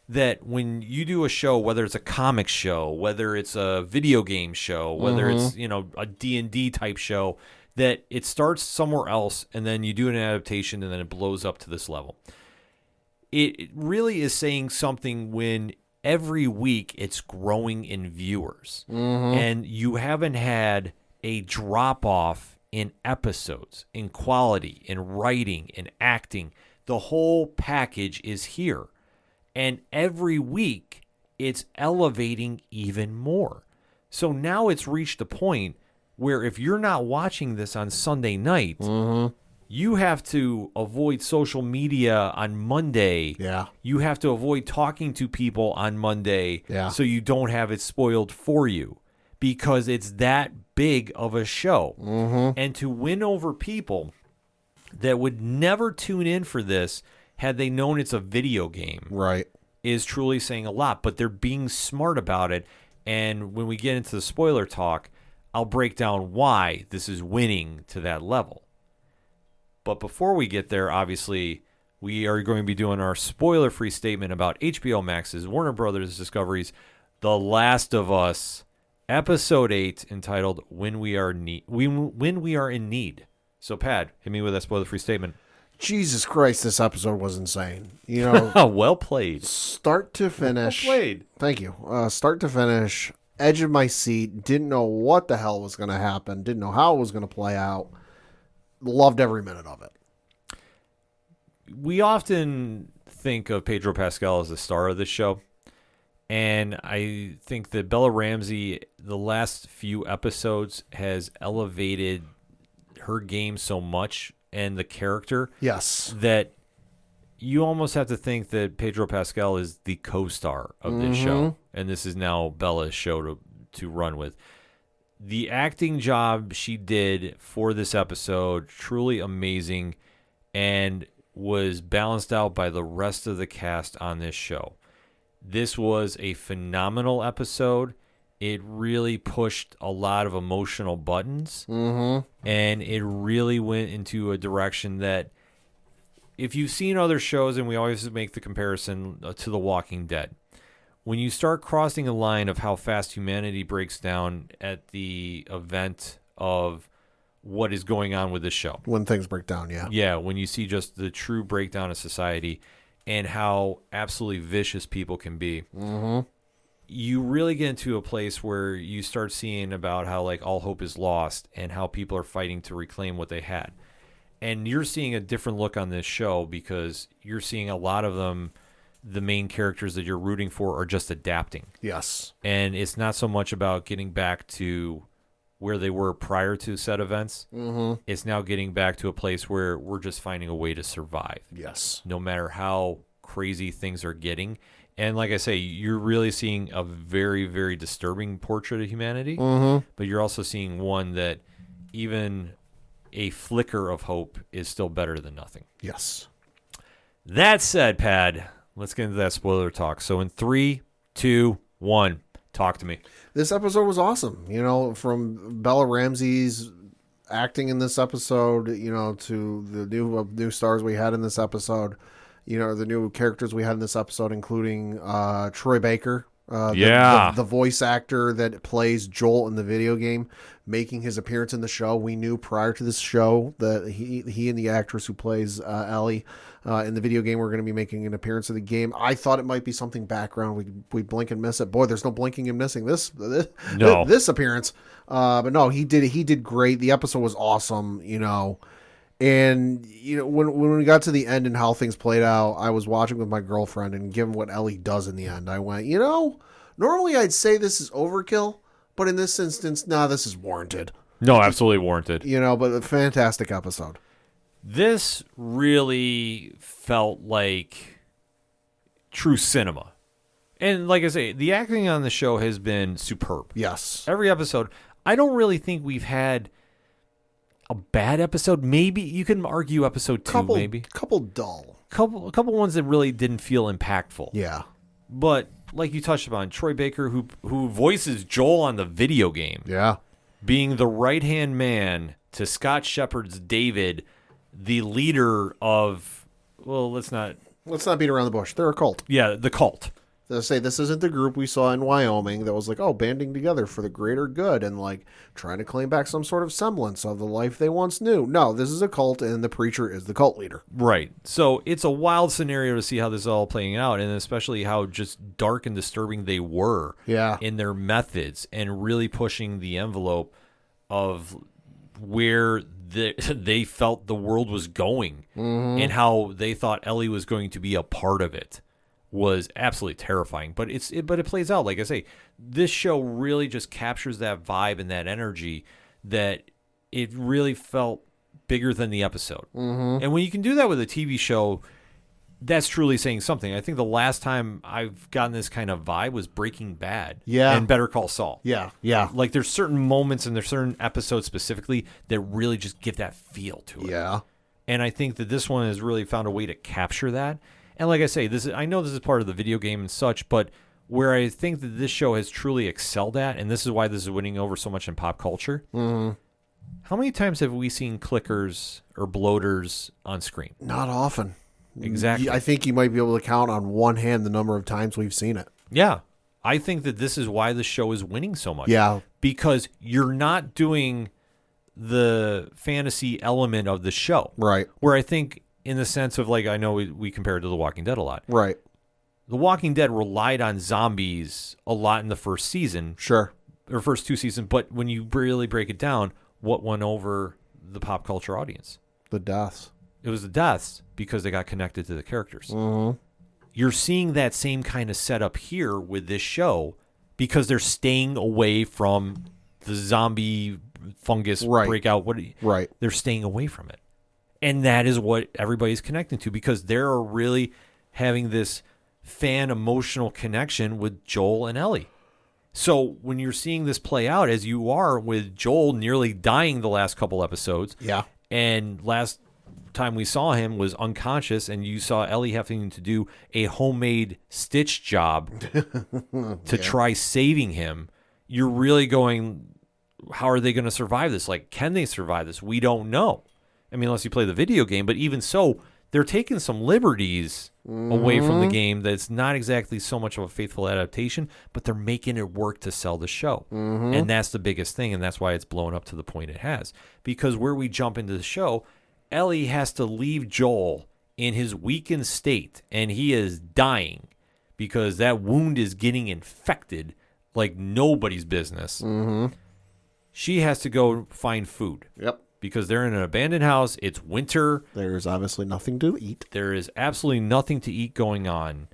that when you do a show, whether it's a comic show, whether it's a video game show, whether it's, you know, a D&D type show, that it starts somewhere else and then you do an adaptation and then it blows up to this level. It really is saying something when every week it's growing in viewers. And you haven't had a drop off in episodes, in quality, in writing, in acting. The whole package is here. And every week it's elevating even more. So now it's reached a point where if you're not watching this on Sunday night, you have to avoid social media on Monday. Yeah. You have to avoid talking to people on Monday so you don't have it spoiled for you, because it's that big of a show. And to win over people that would never tune in for this had they known it's a video game, Right. is truly saying a lot. But they're being smart about it. And when we get into the spoiler talk, I'll break down why this is winning to that level. But before we get there, obviously, we are going to be doing our spoiler-free statement about HBO Max's Warner Brothers Discovery's The Last of Us, Episode 8, entitled When We Are in Need. So, Pat, hit me with that spoiler-free statement. Jesus Christ, this episode was insane. You know, well played. Start to finish. Well played. Thank you. Start to finish, edge of my seat. Didn't know what the hell was going to happen. Didn't know how it was going to play out. Loved every minute of it. We often think of Pedro Pascal as the star of this show. And I think that Bella Ramsey, the last few episodes, has elevated her game so much and the character. Yes. That you almost have to think that Pedro Pascal is the co-star of this show. And this is now Bella's show to run with. The acting job she did for this episode, truly amazing, and was balanced out by the rest of the cast on this show. This was a phenomenal episode. It really pushed a lot of emotional buttons, and it really went into a direction that, if you've seen other shows, and we always make the comparison to The Walking Dead, when you start crossing a line of how fast humanity breaks down at the event of what is going on with the show. When things break down, yeah. Yeah, when you see just the true breakdown of society and how absolutely vicious people can be. You really get into a place where you start seeing about how, like, all hope is lost and how people are fighting to reclaim what they had. And you're seeing a different look on this show because you're seeing a lot of them, the main characters that you're rooting for, are just adapting. Yes. And it's not so much about getting back to where they were prior to said events. It's now getting back to a place where we're just finding a way to survive. Yes. No matter how crazy things are getting. And like I say, you're really seeing a very, very disturbing portrait of humanity. But you're also seeing one that even a flicker of hope is still better than nothing. Yes. That said, Pad, let's get into that spoiler talk. So in 3, 2, 1, talk to me. This episode was awesome. You know, from Bella Ramsey's acting in this episode, you know, to the new stars we had in this episode, you know, the new characters we had in this episode, including Troy Baker The voice actor that plays Joel in the video game, making his appearance in the show. We knew prior to this show that he and the actress who plays Ellie in the video game were going to be making an appearance in the game. I thought it might be something background. We'd blink and miss it. Boy, there's no blinking and missing this appearance. But no, he did great. The episode was awesome, And when we got to the end and how things played out, I was watching with my girlfriend, and given what Ellie does in the end, I went, normally I'd say this is overkill, but in this instance, this is warranted. No, absolutely warranted. But a fantastic episode. This really felt like true cinema. And like I say, the acting on the show has been superb. Yes. Every episode. I don't really think we've had a bad episode. Maybe you can argue episode 2, maybe. Couple dull. A couple ones that really didn't feel impactful. Yeah. But like you touched upon, Troy Baker, who voices Joel on the video game. Yeah. Being the right-hand man to Scott Shepherd's David, the leader of, let's not beat around the bush. They're a cult. Yeah, the cult. They say this isn't the group we saw in Wyoming that was like, banding together for the greater good and like trying to claim back some sort of semblance of the life they once knew. No, this is a cult, and the preacher is the cult leader. Right. So it's a wild scenario to see how this is all playing out, and especially how just dark and disturbing they were in their methods and really pushing the envelope of where they felt the world was going and how they thought Ellie was going to be a part of it. Was absolutely terrifying, but it plays out. Like I say, this show really just captures that vibe and that energy that it really felt bigger than the episode. And when you can do that with a TV show, that's truly saying something. I think the last time I've gotten this kind of vibe was Breaking Bad and Better Call Saul. Yeah. Like there's certain moments and there's certain episodes specifically that really just give that feel to it. Yeah. And I think that this one has really found a way to capture that. And like I say, I know this is part of the video game and such, but where I think that this show has truly excelled at, and this is why this is winning over so much in pop culture, how many times have we seen clickers or bloaters on screen? Not often. Exactly. I think you might be able to count on one hand the number of times we've seen it. Yeah. I think that this is why the show is winning so much. Yeah. Because you're not doing the fantasy element of the show. Right. Where I think, in the sense of, like, I know we compare it to The Walking Dead a lot. Right. The Walking Dead relied on zombies a lot in the first season. Sure. Or first 2 seasons. But when you really break it down, what won over the pop culture audience? The deaths. It was the deaths because they got connected to the characters. You're seeing that same kind of setup here with this show because they're staying away from the zombie fungus breakout. Right. They're staying away from it. And that is what everybody's connecting to because they're really having this fan emotional connection with Joel and Ellie. So when you're seeing this play out, as you are with Joel nearly dying the last couple episodes, and last time we saw him was unconscious, and you saw Ellie having to do a homemade stitch job to try saving him, you're really going, how are they going to survive this? Like, can they survive this? We don't know. I mean, unless you play the video game, but even so, they're taking some liberties away from the game that's not exactly so much of a faithful adaptation, but they're making it work to sell the show. And that's the biggest thing, and that's why it's blown up to the point it has. Because where we jump into the show, Ellie has to leave Joel in his weakened state, and he is dying because that wound is getting infected like nobody's business. She has to go find food. Yep. Because they're in an abandoned house. It's winter. There's obviously nothing to eat. There is absolutely nothing to eat going on.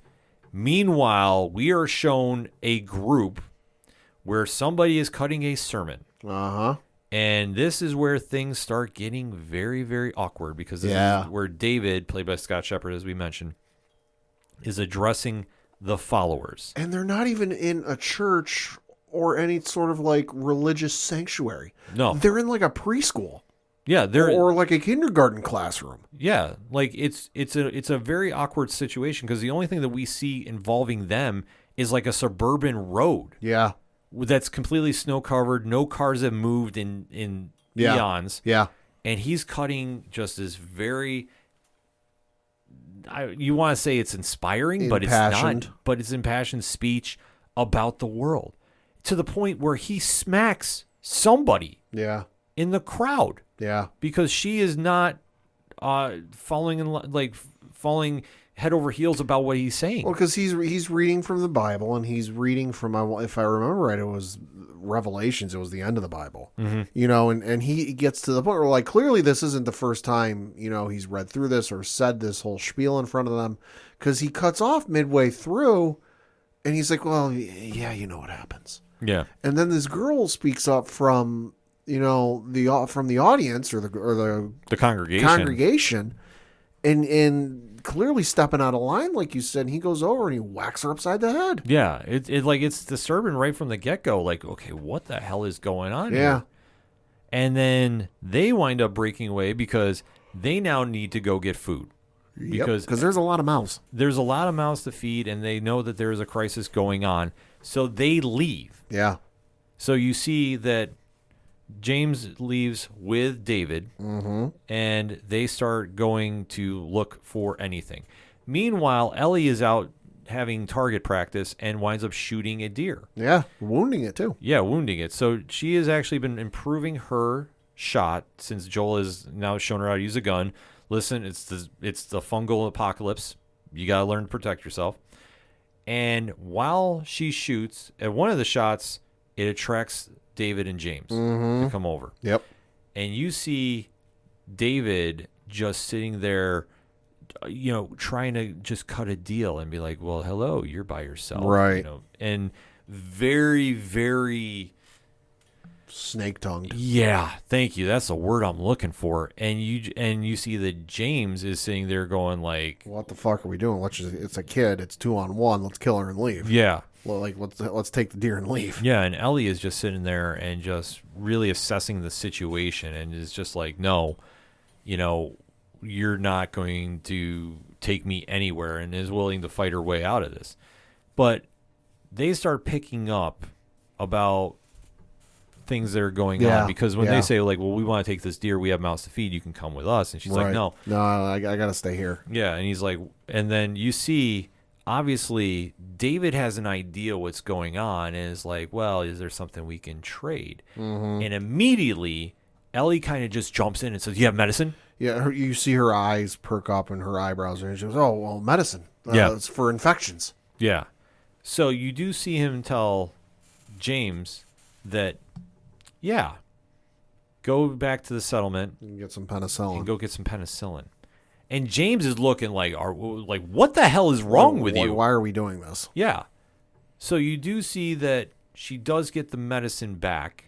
Meanwhile, we are shown a group where somebody is cutting a sermon. And this is where things start getting very, very awkward because this is where David, played by Scott Shepherd, as we mentioned, is addressing the followers. And they're not even in a church or any sort of like religious sanctuary. No. They're in like a preschool. Yeah, or like a kindergarten classroom. Yeah, like it's a very awkward situation because the only thing that we see involving them is like a suburban road. Yeah, that's completely snow covered. No cars have moved in eons. Yeah, and he's cutting just this very. You want to say it's inspiring, but it's not. But it's impassioned speech about the world to the point where he smacks somebody Yeah. in the crowd Yeah. because she is not falling head over heels about what he's saying. Well, because he's reading from the Bible, and he's reading from, if I remember right, it was Revelations. It was the end of the Bible. You know, and he gets to the point where, like, clearly this isn't the first time, you know, he's read through this or said this whole spiel in front of them, because he cuts off midway through, and he's like, well, yeah, you know what happens. Yeah. And then this girl speaks up from, you know, from the audience or The congregation. and clearly stepping out of line, like you said, and he goes over and he whacks her upside the head. Yeah. It's disturbing right from the get-go. Like, okay, what the hell is going on Yeah. here? And then they wind up breaking away because they now need to go get food. Because there's a lot of mouths. There's a lot of mouths to feed, and they know that there is a crisis going on. So they leave. Yeah. So you see that James leaves with David, and they start going to look for anything. Meanwhile, Ellie is out having target practice and winds up shooting a deer. Yeah. Wounding it, too. Yeah, wounding it. So she has actually been improving her shot since Joel has now shown her how to use a gun. Listen, it's the fungal apocalypse. You got to learn to protect yourself. And while she shoots, at one of the shots, it attracts David and James to come over. Yep. And you see David just sitting there, you know, trying to just cut a deal and be like, well, hello, you're by yourself. Right. You know, and very, very... snake-tongued. Yeah, thank you. That's the word I'm looking for. And you see that James is sitting there going like, What the fuck are we doing? It's a kid. It's 2-on-1. Let's kill her and leave. yeah. Well, like, let's take the deer and leave. Yeah, and Ellie is just sitting there and just really assessing the situation and is just like, no, you know, you're not going to take me anywhere, and is willing to fight her way out of this. But they start picking up about things that are going on, because when they say, like, well, we want to take this deer, we have mouths to feed, you can come with us. And she's like, no, I got to stay here. Yeah, and he's like, and then you see, obviously, David has an idea what's going on and is like, well, is there something we can trade? And immediately, Ellie kind of just jumps in and says, you have medicine? Yeah, you see her eyes perk up and her eyebrows, and she goes, oh, well, medicine. Yeah. It's for infections. Yeah. So you do see him tell James that, yeah, go back to the settlement You can get some penicillin. and go get some penicillin. And James is looking like, what the hell is wrong with you? Why are we doing this? Yeah. So you do see that she does get the medicine back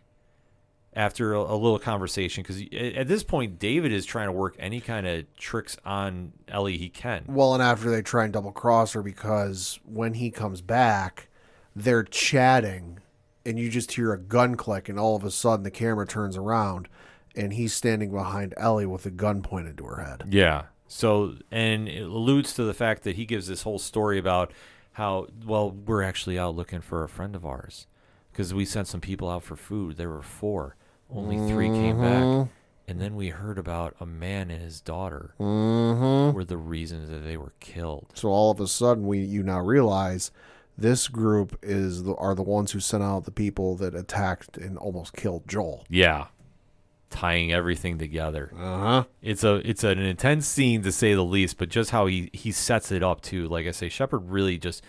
after a little conversation, because at this point, David is trying to work any kind of tricks on Ellie he can. Well, and after they try and double cross her, because when he comes back, they're chatting, and you just hear a gun click, and all of a sudden the camera turns around, and he's standing behind Ellie with a gun pointed to her head. Yeah. So, and it alludes to the fact that he gives this whole story about how, well, we're actually out looking for a friend of ours because we sent some people out for food. There were 4. Only 3 came back. And then we heard about a man and his daughter were the reasons that they were killed. So all of a sudden, you now realize this group are the ones who sent out the people that attacked and almost killed Joel. Yeah. Tying everything together. Uh-huh. It's an intense scene to say the least, but just how he sets it up too. Like I say, Shepard really just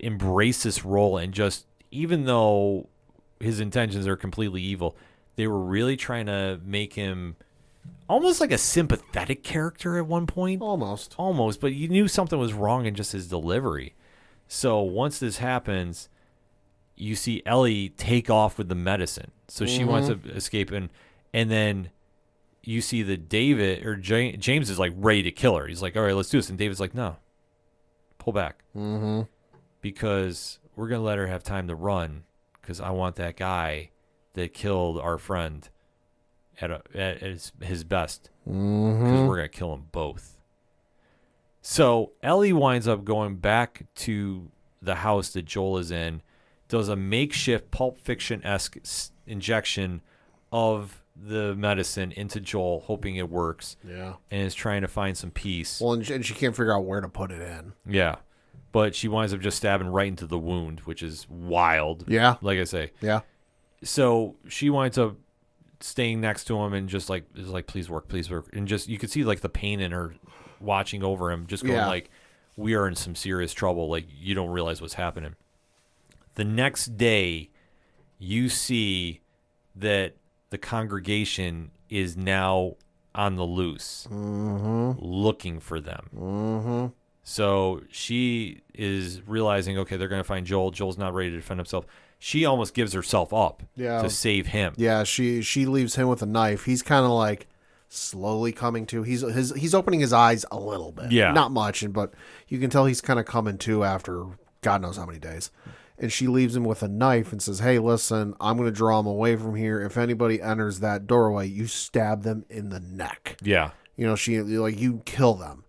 embraced this role, and just, even though his intentions are completely evil, they were really trying to make him almost like a sympathetic character at one point. Almost, but you knew something was wrong in just his delivery. So once this happens, you see Ellie take off with the medicine. So she wants to escape, and then you see that David or James is like ready to kill her. He's like, all right, let's do this. And David's like, no, pull back. Because we're going to let her have time to run, because I want that guy that killed our friend at his best, because we're going to kill them both. So Ellie winds up going back to the house that Joel is in, does a makeshift Pulp Fiction-esque injection of the medicine into Joel, hoping it works. Yeah. And is trying to find some peace. Well, and she can't figure out where to put it in. Yeah. but she winds up just stabbing right into the wound, which is wild. Yeah. Like I say. Yeah. So she winds up staying next to him and just like is like, please work, and just you could see like the pain in her watching over him, just going like, we are in some serious trouble. Like, you don't realize what's happening. The next day, you see that the congregation is now on the loose, looking for them. So she is realizing, okay, they're going to find Joel. Joel's not ready to defend himself. She almost gives herself up to save him. Yeah, she leaves him with a knife. He's kind of like slowly coming to. He's opening his eyes a little bit. Yeah. Not much, but you can tell he's kind of coming to after God knows how many days. And she leaves him with a knife and says, hey, listen, I'm going to draw him away from here. If anybody enters that doorway, you stab them in the neck. Yeah. You know, you kill them.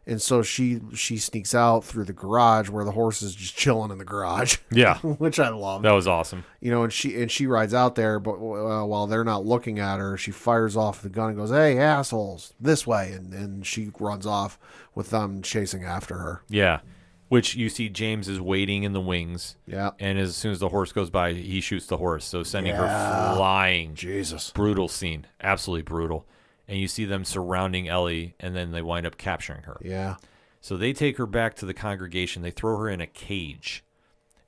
And so she sneaks out through the garage where the horse is just chilling in the garage. Yeah. Which I love. That was awesome. You know, and she rides out there, but while they're not looking at her, she fires off the gun and goes, hey, assholes, this way. And she runs off with them chasing after her. Yeah. Which you see James is waiting in the wings. Yeah. And as soon as the horse goes by, he shoots the horse. So sending her flying. Jesus. Brutal scene. Absolutely brutal. And you see them surrounding Ellie, and then they wind up capturing her. Yeah. So they take her back to the congregation. They throw her in a cage,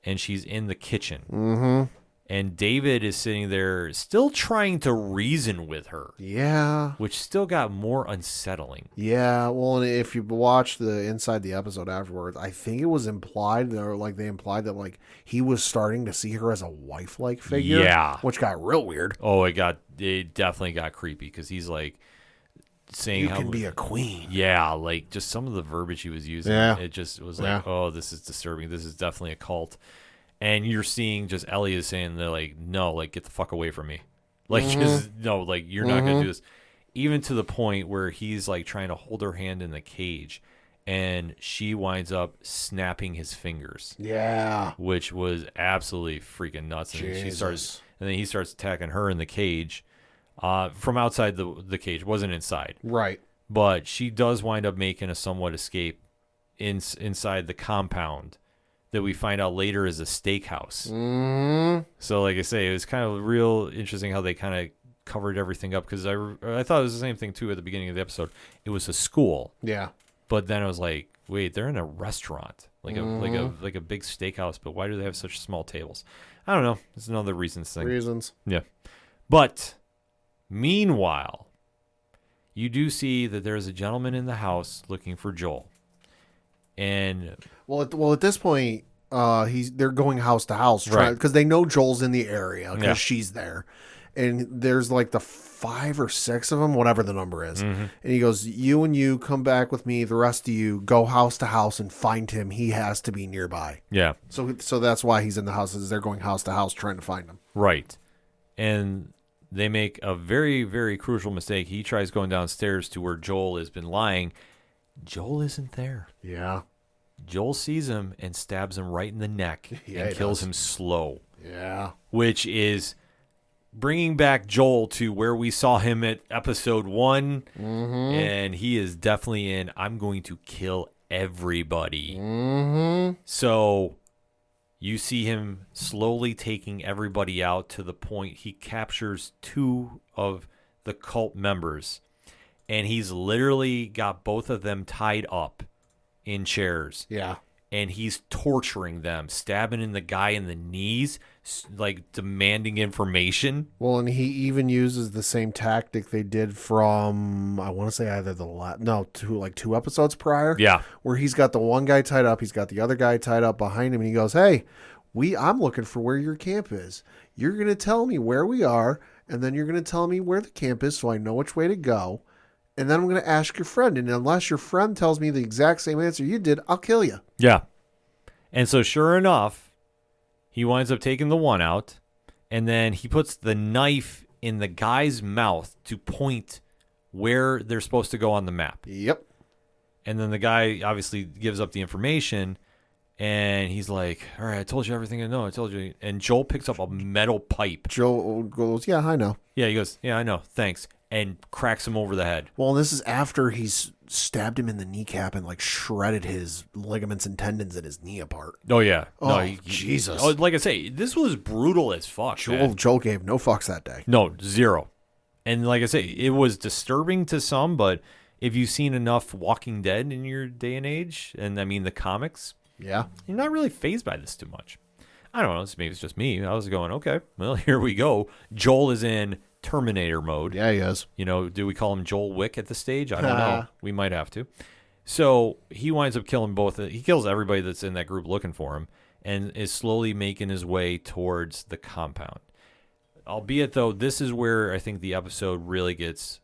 and she's in the kitchen. Mm-hmm. And David is sitting there still trying to reason with her. Yeah. Which still got more unsettling. Yeah. Well, and if you watch the inside the episode afterwards, I think it was implied, or like they implied that like he was starting to see her as a wife-like figure. Yeah. Which got real weird. Oh, it definitely got creepy because he's like saying you how can be a queen. Yeah, like just some of the verbiage he was using. Yeah. It just was like, oh, this is disturbing. This is definitely a cult. And you're seeing just Ellie is saying, they're like, no, like, get the fuck away from me. Like, just, no, like, you're not going to do this. Even to the point where he's, like, trying to hold her hand in the cage. And she winds up snapping his fingers. Yeah. Which was absolutely freaking nuts. And then he starts attacking her in the cage from outside the cage. It wasn't inside. Right. But she does wind up making a somewhat escape inside the compound that we find out later is a steakhouse. So, like I say, it was kind of real interesting how they kind of covered everything up, because I thought it was the same thing, too, at the beginning of the episode. It was a school. Yeah. But then I was like, wait, they're in a restaurant, like a big steakhouse, but why do they have such small tables? I don't know. It's another reasons thing. Yeah. But, meanwhile, you do see that there's a gentleman in the house looking for Joel. And well, at this point, they're going house to house, because they know Joel's in the area because she's there, and there's like the 5 or 6 of them, whatever the number is, and he goes, "You and you come back with me. The rest of you go house to house and find him. He has to be nearby." Yeah. So that's why he's in the house. Is they're going house to house trying to find him. Right, and they make a very, very crucial mistake. He tries going downstairs to where Joel has been lying. Joel isn't there. Yeah. Joel sees him and stabs him right in the neck and kills him slow. Yeah. Which is bringing back Joel to where we saw him at episode 1. And he is definitely in, I'm going to kill everybody. So you see him slowly taking everybody out to the point he captures 2 of the cult members. And he's literally got both of them tied up in chairs. Yeah. And he's torturing them, stabbing in the guy in the knees, like demanding information. Well, and he even uses the same tactic they did from, I want to say either 2 episodes prior. Yeah. Where he's got the one guy tied up, he's got the other guy tied up behind him, and he goes, "Hey, I'm looking for where your camp is. You're going to tell me where we are, and then you're going to tell me where the camp is so I know which way to go. And then I'm going to ask your friend. And unless your friend tells me the exact same answer you did, I'll kill you." Yeah. And so sure enough, he winds up taking the one out. And then he puts the knife in the guy's mouth to point where they're supposed to go on the map. Yep. And then the guy obviously gives up the information. And he's like, "All right, I told you everything I know. I told you." And Joel picks up a metal pipe. Joel goes, "Yeah, I know." Yeah, he goes, "Yeah, I know. Thanks." and cracks him over the head. Well, this is after he's stabbed him in the kneecap and like shredded his ligaments and tendons in his knee apart. Oh yeah. Oh, Jesus. Like I say, this was brutal as fuck. Joel gave no fucks that day. No, zero. And like I say, it was disturbing to some, but if you've seen enough Walking Dead in your day and age, and I mean the comics, Yeah. you're not really fazed by this too much. I don't know. Maybe it's just me. I was going, okay, well, here we go. Joel is in Terminator mode. Yeah, he is. You know, do we call him Joel Wick at this stage? I don't know. We might have to. So he winds up killing both. He kills everybody that's in that group looking for him and is slowly making his way towards the compound. Albeit, though, this is where I think the episode really gets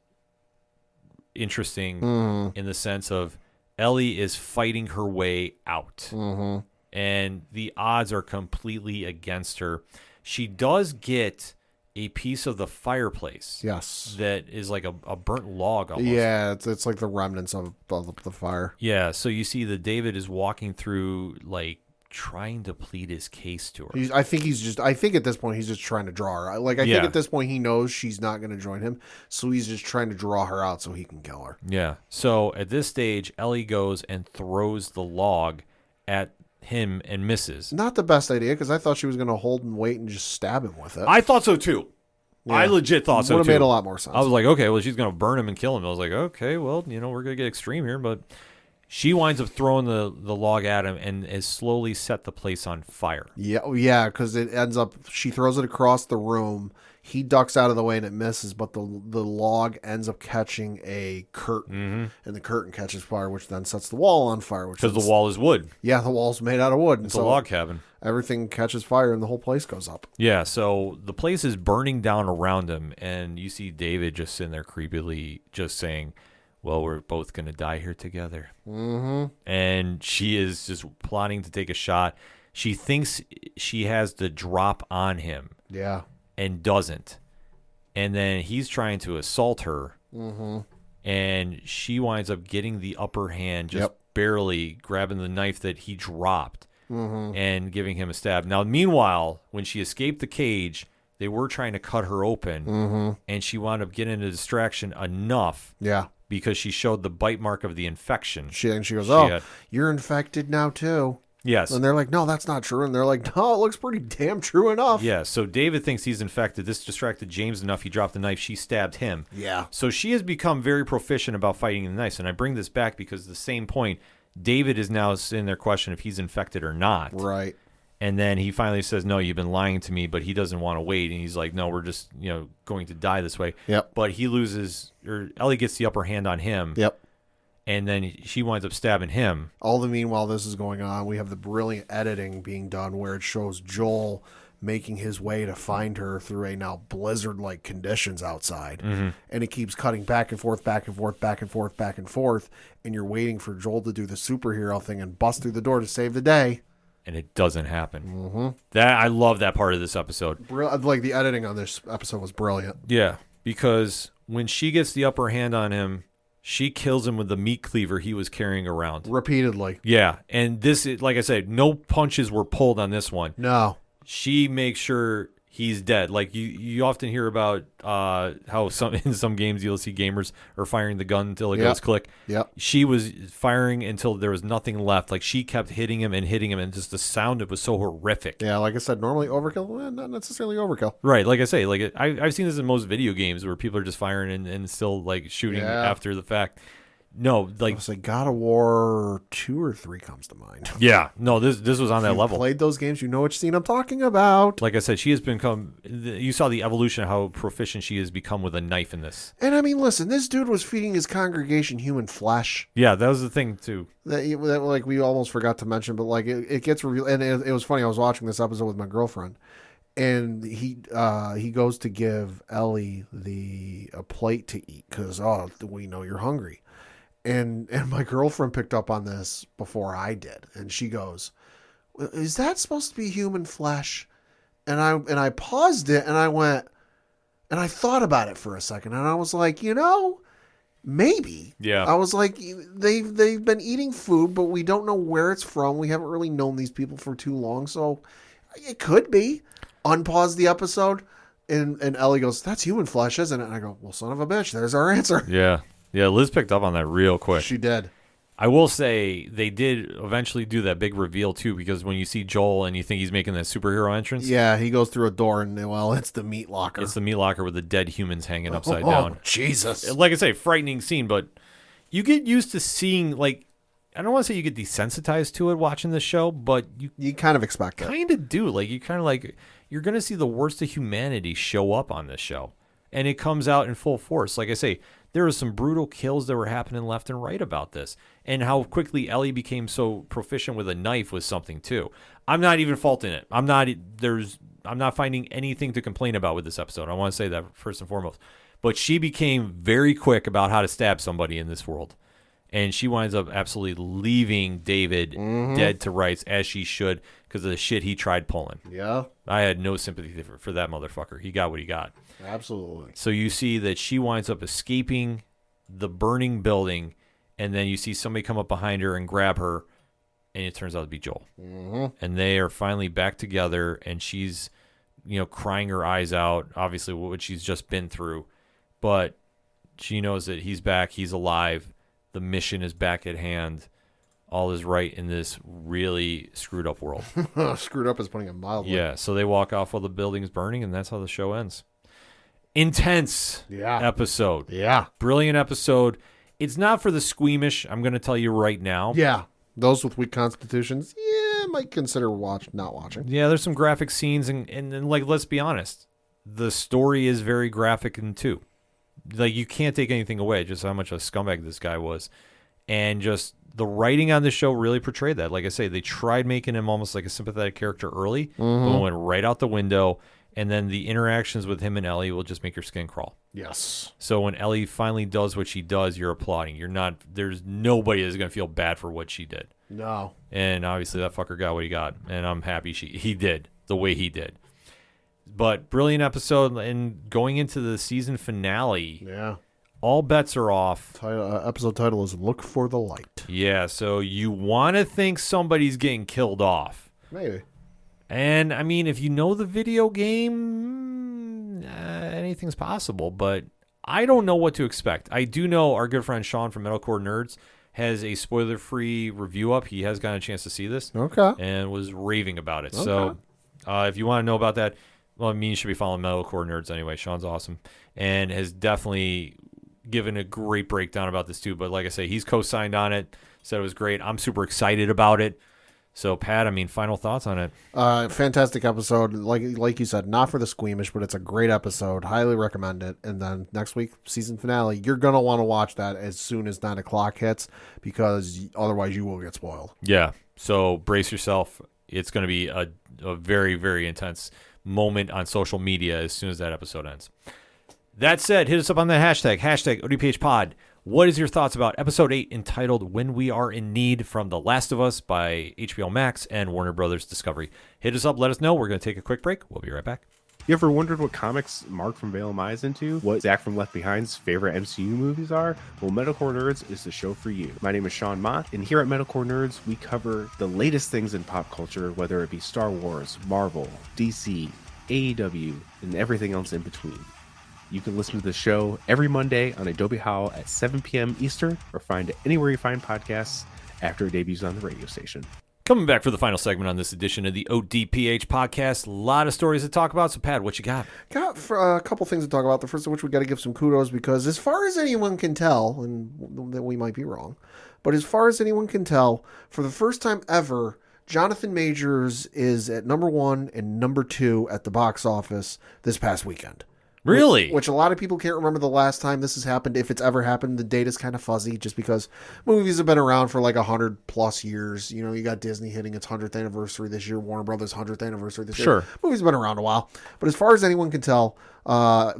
interesting in the sense of Ellie is fighting her way out. Mm-hmm. And the odds are completely against her. She does get a piece of the fireplace. Yes. That is like a burnt log almost. Yeah, it's like the remnants of the fire. Yeah, so you see that David is walking through, like, trying to plead his case to her. I think at this point he's just trying to draw her. I think at this point he knows she's not going to join him, so he's just trying to draw her out so he can kill her. Yeah. So at this stage, Ellie goes and throws the log at him and misses. Not the best idea, because I thought she was going to hold and wait and just stab him with it. I thought so too. Yeah. I legit thought so too. Would have made a lot more sense. I was like, okay, well, she's going to burn him and kill him. I was like, okay, well, you know, we're going to get extreme here, but she winds up throwing the log at him and has slowly set the place on fire. Yeah, because it ends up, she throws it across the room. He ducks out of the way and it misses, but the log ends up catching a curtain, and the curtain catches fire, which then sets the wall on fire. Because the wall is wood. Yeah, the wall's made out of wood. It's a log cabin. Everything catches fire and the whole place goes up. Yeah, so the place is burning down around him, and you see David just sitting there creepily just saying, well, we're both going to die here together. Mm-hmm. And she is just plotting to take a shot. She thinks she has the drop on him. Yeah. And doesn't. And then he's trying to assault her. Mm-hmm. And she winds up getting the upper hand, just barely grabbing the knife that he dropped and giving him a stab. Now, meanwhile, when she escaped the cage, they were trying to cut her open. And she wound up getting a distraction enough. Yeah. Because she showed the bite mark of the infection. She goes, you're infected now too. Yes. And they're like, no, that's not true. And they're like, no, it looks pretty damn true enough. Yeah, so David thinks he's infected. This distracted James enough. He dropped the knife. She stabbed him. Yeah. So she has become very proficient about fighting the knives. And I bring this back because at the same point, David is now in their question if he's infected or not. Right. And then he finally says, no, you've been lying to me, but he doesn't want to wait. And he's like, no, we're just, going to die this way. Yep. But he loses, or Ellie gets the upper hand on him. Yep. And then she winds up stabbing him. All the meanwhile this is going on, we have the brilliant editing being done where it shows Joel making his way to find her through a now blizzard-like conditions outside. Mm-hmm. And it keeps cutting back and forth, back and forth, back and forth, back and forth. And you're waiting for Joel to do the superhero thing and bust through the door to save the day. And it doesn't happen. Mm-hmm. I love that part of this episode. Like the editing on this episode was brilliant. Yeah, because when she gets the upper hand on him, she kills him with the meat cleaver he was carrying around. Repeatedly. Yeah, and this is, like I said, no punches were pulled on this one. No. She makes sure he's dead. Like you often hear about how in some games you'll see gamers are firing the gun until it goes click. Yep. She was firing until there was nothing left. Like she kept hitting him, and just the sound, it was so horrific. Yeah, like I said, normally overkill, not necessarily overkill. Right, like I say, like I've seen this in most video games where people are just firing and still like shooting after the fact. No, like I was like God of War 2 or 3 comes to mind. Yeah, no, this was on that level. Played those games, you know which scene I'm talking about. Like I said, she has become. You saw the evolution of how proficient she has become with a knife in this. And I mean, listen, this dude was feeding his congregation human flesh. Yeah, that was the thing too. That like we almost forgot to mention, but like it gets revealed. And it was funny. I was watching this episode with my girlfriend, and he goes to give Ellie a plate to eat because we know you're hungry. And my girlfriend picked up on this before I did, and she goes, "Is that supposed to be human flesh?" And I paused it, and I went, and I thought about it for a second, and I was like, maybe. Yeah. I was like, they've been eating food, but we don't know where it's from. We haven't really known these people for too long, so it could be. Unpause the episode. And Ellie goes, "That's human flesh, isn't it?" And I go, "Well, son of a bitch, there's our answer." Yeah. Yeah, Liz picked up on that real quick. She did. I will say they did eventually do that big reveal, too, because when you see Joel and you think he's making that superhero entrance. Yeah, he goes through a door and, well, it's the meat locker. It's the meat locker with the dead humans hanging upside down. Jesus. Like I say, frightening scene, but you get used to seeing, like, I don't want to say you get desensitized to it watching this show, but you kind of expect it. Kind of do. Like, you kind of like, you're going to see the worst of humanity show up on this show. And it comes out in full force. Like I say, there were some brutal kills that were happening left and right about this. And how quickly Ellie became so proficient with a knife was something, too. I'm not even faulting it. I'm not finding anything to complain about with this episode. I want to say that first and foremost. But she became very quick about how to stab somebody in this world. And she winds up absolutely leaving David dead to rights, as she should, because of the shit he tried pulling. Yeah. I had no sympathy for that motherfucker. He got what he got. Absolutely. So you see that she winds up escaping the burning building, and then you see somebody come up behind her and grab her, and it turns out to be Joel. And they are finally back together, and she's, crying her eyes out, obviously what she's just been through. But she knows that he's back, he's alive, the mission is back at hand. All is right in this really screwed up world. Screwed up is putting it mildly. Yeah, so they walk off while the building's burning, and that's how the show ends. Intense episode. Yeah. Brilliant episode. It's not for the squeamish, I'm going to tell you right now. Yeah. Those with weak constitutions, might consider not watching. Yeah, there's some graphic scenes, and like, let's be honest, the story is very graphic and too. Like, you can't take anything away, just how much of a scumbag this guy was. And just the writing on the show really portrayed that. Like I say, they tried making him almost like a sympathetic character early, but went right out the window. And then the interactions with him and Ellie will just make your skin crawl. Yes. So when Ellie finally does what she does, you're applauding. There's nobody that's going to feel bad for what she did. No. And obviously that fucker got what he got. And I'm happy he did the way he did. But brilliant episode. And going into the season finale. Yeah. All bets are off. Episode title is Look for the Light. Yeah, so you want to think somebody's getting killed off. Maybe. And, I mean, if you know the video game, anything's possible. But I don't know what to expect. I do know our good friend Sean from Metalcore Nerds has a spoiler-free review up. He has gotten a chance to see this. Okay. And was raving about it. Okay. So if you want to know about that, well, I mean, you should be following Metalcore Nerds anyway. Sean's awesome. And has definitely given a great breakdown about this too. But like I say, he's co-signed on it. Said it was great. I'm super excited about it. So, Pat, I mean, final thoughts on it? Fantastic episode. Like you said, not for the squeamish, but it's a great episode. Highly recommend it. And then next week, season finale, you're going to want to watch that as soon as 9 o'clock hits, because otherwise you will get spoiled. Yeah. So, brace yourself. It's going to be a very, very intense moment on social media as soon as that episode ends. That said, hit us up on that hashtag ODPH Pod. What is your thoughts about episode 8 entitled When We Are in Need from The Last of Us by HBO Max and Warner Brothers Discovery? Hit us up. Let us know. We're going to take a quick break. We'll be right back. You ever wondered what comics Mark from Vale is into? What Zach from Left Behind's favorite MCU movies are? Well, Metalcore Nerds is the show for you. My name is Sean Mott, and here at Metalcore Nerds, we cover the latest things in pop culture, whether it be Star Wars, Marvel, DC, AEW, and everything else in between. You can listen to the show every Monday on Adobe Howl at 7 p.m. Eastern, or find it anywhere you find podcasts after it debuts on the radio station. Coming back for the final segment on this edition of the ODPH podcast. A lot of stories to talk about. So, Pat, what you got? Got a couple things to talk about. The first of which we got to give some kudos, because as far as anyone can tell, and that we might be wrong, but as far as anyone can tell, for the first time ever, Jonathan Majors is at number 1 and number 2 at the box office this past weekend. Really? Which a lot of people can't remember the last time this has happened. If it's ever happened, the data's kind of fuzzy, just because movies have been around for like 100 plus years. You know, you got Disney hitting its 100th anniversary this year, Warner Brothers 100th anniversary this year. Sure. Movies have been around a while. But as far as anyone can tell,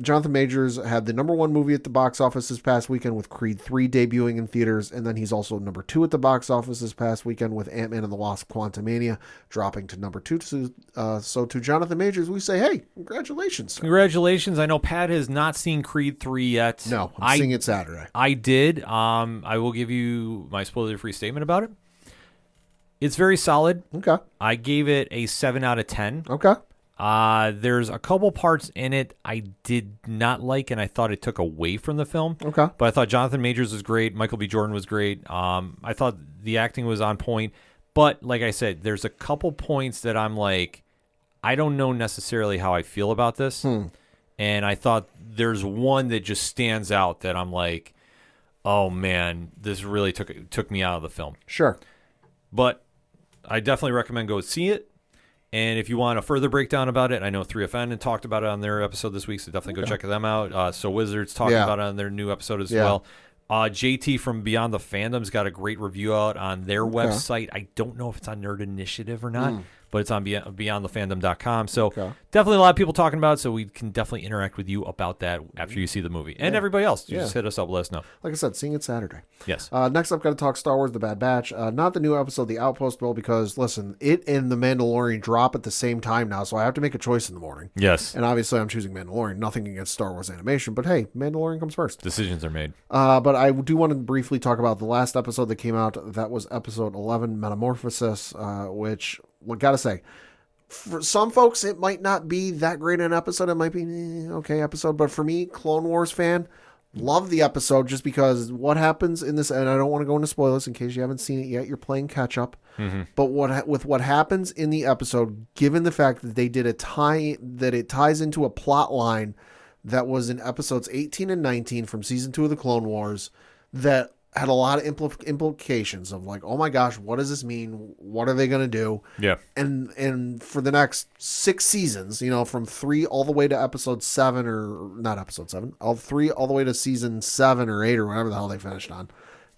Jonathan Majors had the number 1 movie at the box office this past weekend with Creed 3 debuting in theaters. And then he's also number 2 at the box office this past weekend with Ant-Man and the Wasp: Quantumania dropping to number 2. So to Jonathan Majors, we say, hey, congratulations. Congratulations. I know Pat has not seen Creed 3 yet. No, I'm seeing it Saturday. I did. I will give you my spoiler-free statement about it. It's very solid. Okay. I gave it a 7 out of 10. Okay. There's a couple parts in it I did not like, and I thought it took away from the film. Okay. But I thought Jonathan Majors was great. Michael B. Jordan was great. I thought the acting was on point. But like I said, there's a couple points that I'm like, I don't know necessarily how I feel about this. And I thought there's one that just stands out that I'm like, oh man, this really took me out of the film. Sure. But I definitely recommend go see it. And if you want a further breakdown about it, I know 3FN had talked about it on their episode this week, so definitely go check them out. So Wizards talking about it on their new episode as well. JT from Beyond the Fandom's got a great review out on their website. I don't know if it's on Nerd Initiative or not, but it's on beyondthefandom.com. So definitely a lot of people talking about it, so we can definitely interact with you about that after you see the movie. And everybody else, just hit us up, let us know. Like I said, seeing it Saturday. Yes. Next up, got to talk Star Wars The Bad Batch. Not the new episode, The Outpost, Bill, because, listen, it and The Mandalorian drop at the same time now, so I have to make a choice in the morning. Yes. And obviously I'm choosing Mandalorian. Nothing against Star Wars animation, but hey, Mandalorian comes first. Decisions are made. But I do want to briefly talk about the last episode that came out. That was episode 11, Metamorphosis, which, well, gotta say, for some folks, it might not be that great an episode. It might be okay episode. But for me, Clone Wars fan, love the episode just because what happens in this, and I don't want to go into spoilers in case you haven't seen it yet. You're playing catch up. But what happens in the episode, given the fact that they did it ties into a plot line that was in episodes 18 and 19 from season 2 of the Clone Wars, that had a lot of implications of like, oh my gosh, what does this mean? What are they going to do? Yeah. And for the next 6 seasons, from 3 all the way to episode 7, or not episode 7, all the way to season 7 or 8 or whatever the hell they finished on,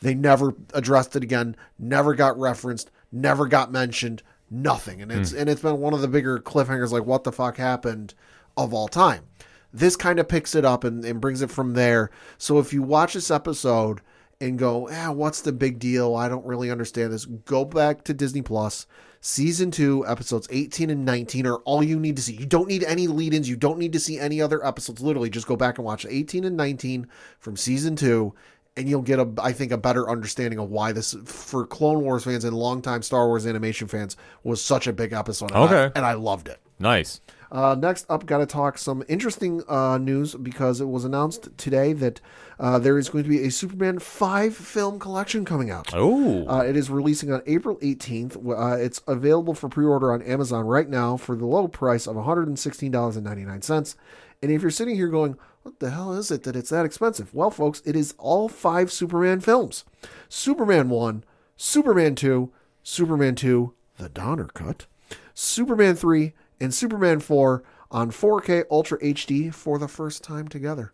they never addressed it again, never got referenced, never got mentioned, nothing. And it's been one of the bigger cliffhangers, like what the fuck happened of all time. This kind of picks it up and brings it from there. So if you watch this episode and go, what's the big deal? I don't really understand this. Go back to Disney Plus. Season 2, episodes 18 and 19 are all you need to see. You don't need any lead-ins. You don't need to see any other episodes. Literally, just go back and watch 18 and 19 from season 2, and you'll get, I think, a better understanding of why this, for Clone Wars fans and longtime Star Wars animation fans, was such a big episode. And I loved it. Nice. Next up, got to talk some interesting news, because it was announced today that there is going to be a Superman 5 film collection coming out. Oh. It is releasing on April 18th. It's available for pre-order on Amazon right now for the low price of $116.99. And if you're sitting here going, what the hell is it that it's that expensive? Well, folks, it is all 5 Superman films. Superman 1, Superman 2, Superman 2, the Donner Cut, Superman 3, and Superman 4 on 4K Ultra HD for the first time together.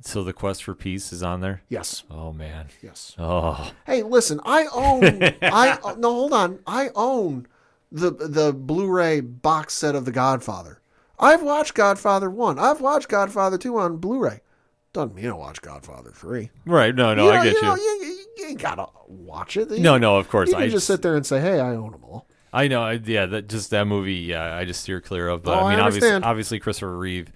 So the Quest for Peace is on there? Yes. Oh, man. Yes. Oh. Hey, listen, I own the Blu-ray box set of The Godfather. I've watched Godfather 1. I've watched Godfather 2 on Blu-ray. Doesn't mean I watch Godfather 3. Right. No, I get you. You ain't got to watch it. No, of course. You can just sit there and say, hey, I own them all. I know. Yeah, that movie, I just steer clear of. But I mean, obviously Christopher Reeve,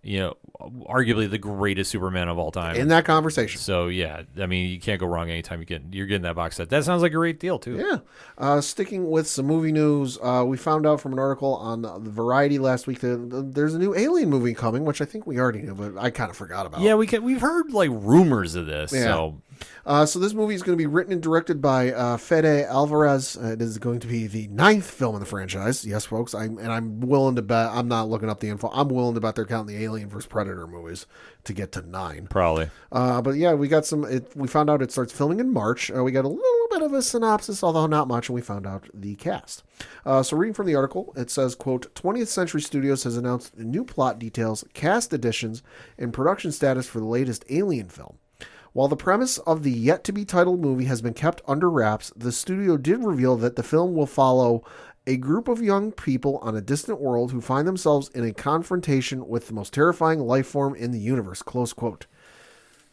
arguably the greatest Superman of all time. In that conversation. So, yeah, I mean, you can't go wrong anytime you're getting that box set. That sounds like a great deal, too. Yeah. Sticking with some movie news, we found out from an article on the Variety last week that there's a new Alien movie coming, which I think we already knew, but I kind of forgot about. Yeah, we've heard, like, rumors of this, so... So this movie is going to be written and directed by Fede Alvarez. It is going to be the 9th film in the franchise. Yes, folks. I'm willing to bet. I'm not looking up the info. I'm willing to bet they're counting the Alien vs. Predator movies to get to 9. Probably. But yeah, we got we found out it starts filming in March. We got a little bit of a synopsis, although not much, and we found out the cast. So reading from the article, it says, quote, 20th Century Studios has announced new plot details, cast additions, and production status for the latest Alien film. While the premise of the yet-to-be-titled movie has been kept under wraps, the studio did reveal that the film will follow a group of young people on a distant world who find themselves in a confrontation with the most terrifying life form in the universe, close quote.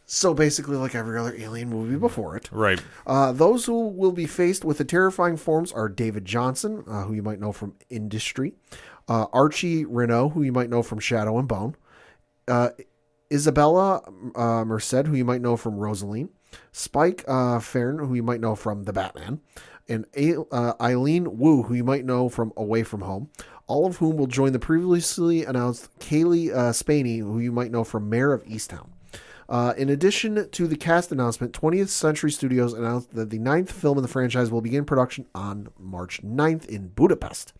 So basically like every other Alien movie before it. Right. Those who will be faced with the terrifying forms are David Johnson, who you might know from Industry, Archie Renault, who you might know from Shadow and Bone, Isabella Merced, who you might know from Rosaline, Spike Fearn, who you might know from The Batman, and Eileen Wu, who you might know from Away from Home. all of whom will join the previously announced Kaylee Spaney, who you might know from Mayor of Easttown. In addition to the cast announcement, 20th Century Studios announced that the 9th film in the franchise will begin production on March 9th in Budapest.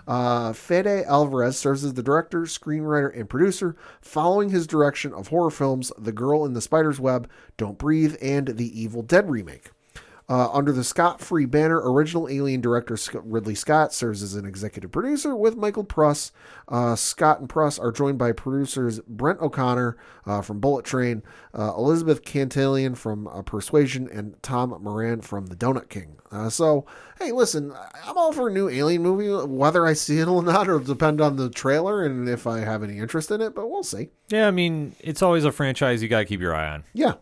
Fede Alvarez serves as the director, screenwriter, and producer, following his direction of horror films The Girl in the Spider's Web, Don't Breathe, and the Evil Dead remake. Under the Scott-free banner, original Alien director Ridley Scott serves as an executive producer with Michael Pruss. Scott and Pruss are joined by producers Brent O'Connor from Bullet Train, Elizabeth Cantillon from Persuasion, and Tom Moran from The Donut King. So, hey, listen, I'm all for a new Alien movie. Whether I see it or not, it'll depend on the trailer and if I have any interest in it, but we'll see. Yeah, I mean, it's always a franchise you got to keep your eye on. Yeah.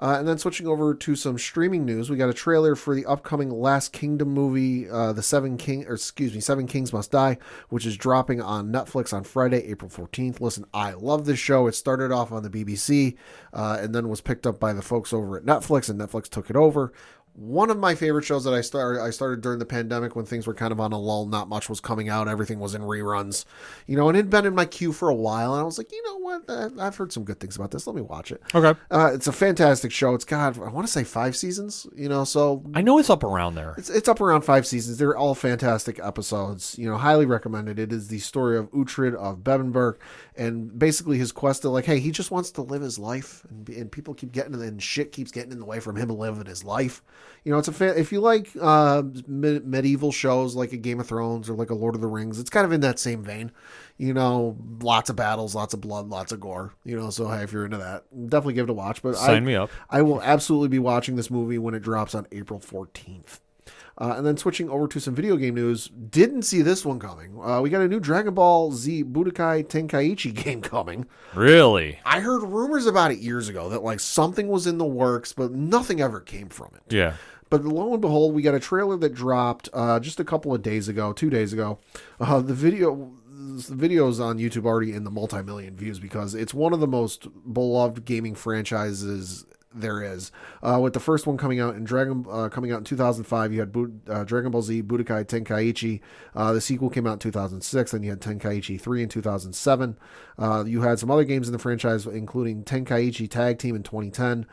And then switching over to some streaming news, we got a trailer for the upcoming Last Kingdom movie, Seven Kings Must Die, which is dropping on Netflix on Friday, April 14th. Listen, I love this show. It started off on the BBC and then was picked up by the folks over at Netflix, and Netflix took it over. One of my favorite shows that I started during the pandemic when things were kind of on a lull. Not much was coming out. Everything was in reruns, and it had been in my queue for a while. And I was like, you know what? I've heard some good things about this. Let me watch it. Okay. It's a fantastic show. It's got, I want to say 5 seasons, so. I know it's up around there. It's up around 5 seasons. They're all fantastic episodes. Highly recommended. It is the story of Uhtred of Bevenberg, and basically his quest to hey, he just wants to live his life, and people keep getting in, and shit keeps getting in the way from him living his life. It's if you like medieval shows like a Game of Thrones or like a Lord of the Rings, it's kind of in that same vein. Lots of battles, lots of blood, lots of gore. So hey, if you're into that, definitely give it a watch. But Sign me up. I will absolutely be watching this movie when it drops on April 14th. And then switching over to some video game news, didn't see this one coming. We got a new Dragon Ball Z Budokai Tenkaichi game coming. Really? I heard rumors about it years ago that something was in the works, but nothing ever came from it. Yeah. But lo and behold, we got a trailer that dropped just a couple of days ago, 2 days ago. The video's on YouTube already in the multi-million views because it's one of the most beloved gaming franchises there is. With the first one coming out in 2005, you had Dragon Ball Z Budokai Tenkaichi. The sequel came out in 2006. Then you had Tenkaichi 3 in 2007. You had some other games in the franchise, including Tenkaichi Tag Team in 2010,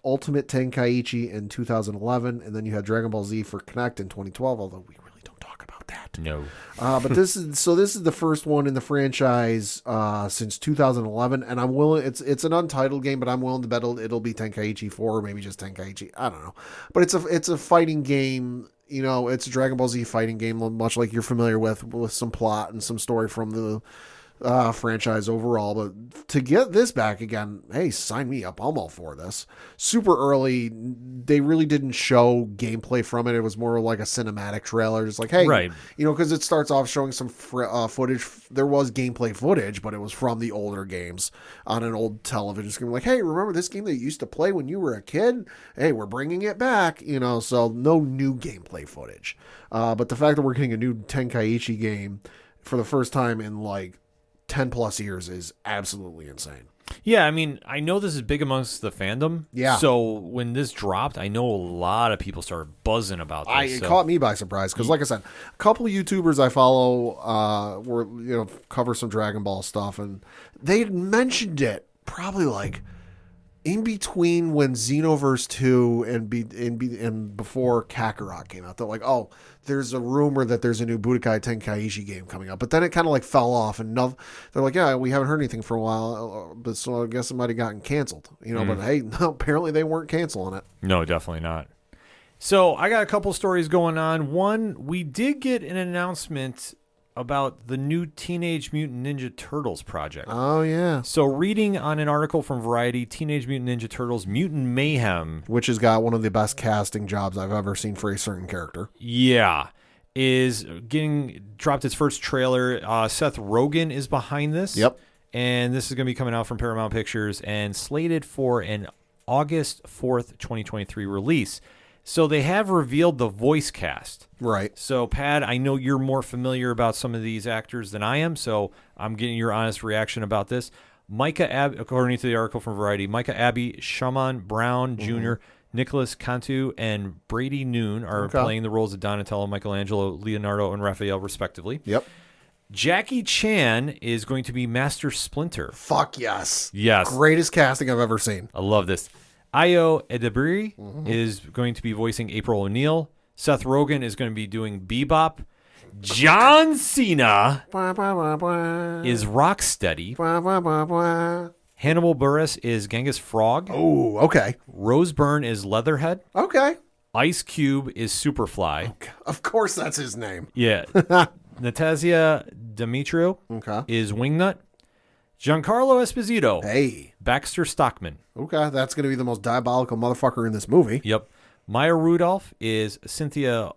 Ultimate Tenkaichi in 2011, and then you had Dragon Ball Z for Connect in 2012. Although we really don't talk about that. No. But this is the first one in the franchise since 2011, and I'm willing. It's an untitled game, but I'm willing to bet it'll be Tenkaichi 4 or maybe just Tenkaichi. I don't know, but it's a fighting game. It's a Dragon Ball Z fighting game, much like you're familiar with some plot and some story from the franchise overall. But to get this back again, hey, sign me up. I'm all for this. Super early, they really didn't show gameplay from it. It was more like a cinematic trailer, just hey, right, because it starts off showing some footage. There was gameplay footage, but it was from the older games on an old television screen. Hey, remember this game that you used to play when you were a kid? Hey, we're bringing it back. So no new gameplay footage, but the fact that we're getting a new Tenkaichi game for the first time in 10 plus years is absolutely insane. Yeah, I mean, I know this is big amongst the fandom. Yeah. So when this dropped, I know a lot of people started buzzing about this. It caught me by surprise because, like I said, a couple of YouTubers I follow were cover some Dragon Ball stuff, and they had mentioned it probably in between when Xenoverse 2 and before Kakarot came out. They're there's a rumor that there's a new Budokai Tenkaichi game coming up. But then it kind of fell off, and they're yeah, we haven't heard anything for a while, but so I guess it might have gotten canceled. But hey, no, apparently they weren't canceling it. No, definitely not. So I got a couple stories going on. One, we did get an announcement about the new Teenage Mutant Ninja Turtles project. Oh, yeah. So reading on an article from Variety, Teenage Mutant Ninja Turtles Mutant Mayhem, which has got one of the best casting jobs I've ever seen for a certain character. Yeah. Is getting dropped its first trailer. Seth Rogen is behind this. Yep. And this is going to be coming out from Paramount Pictures and slated for an August 4th, 2023 release. So they have revealed the voice cast. Right. So, Pat, I know you're more familiar about some of these actors than I am, so I'm getting your honest reaction about this. According to the article from Variety, Micah Abbey, Shaman Brown Jr., Nicholas Cantu, and Brady Noon are playing the roles of Donatello, Michelangelo, Leonardo, and Raphael, respectively. Yep. Jackie Chan is going to be Master Splinter. Fuck yes. Yes. Greatest casting I've ever seen. I love this. Ayo Edebiri is going to be voicing April O'Neil. Seth Rogen is going to be doing Bebop. John Cena is Rocksteady. Hannibal Buress is Genghis Frog. Oh, okay. Rose Byrne is Leatherhead. Okay. Ice Cube is Superfly. Of course that's his name. Yeah. Natasha Demetriou Okay. is Wingnut. Giancarlo Esposito. Hey. Baxter Stockman. Okay, that's going to be the most diabolical motherfucker in this movie. Yep. Maya Rudolph is Cynthia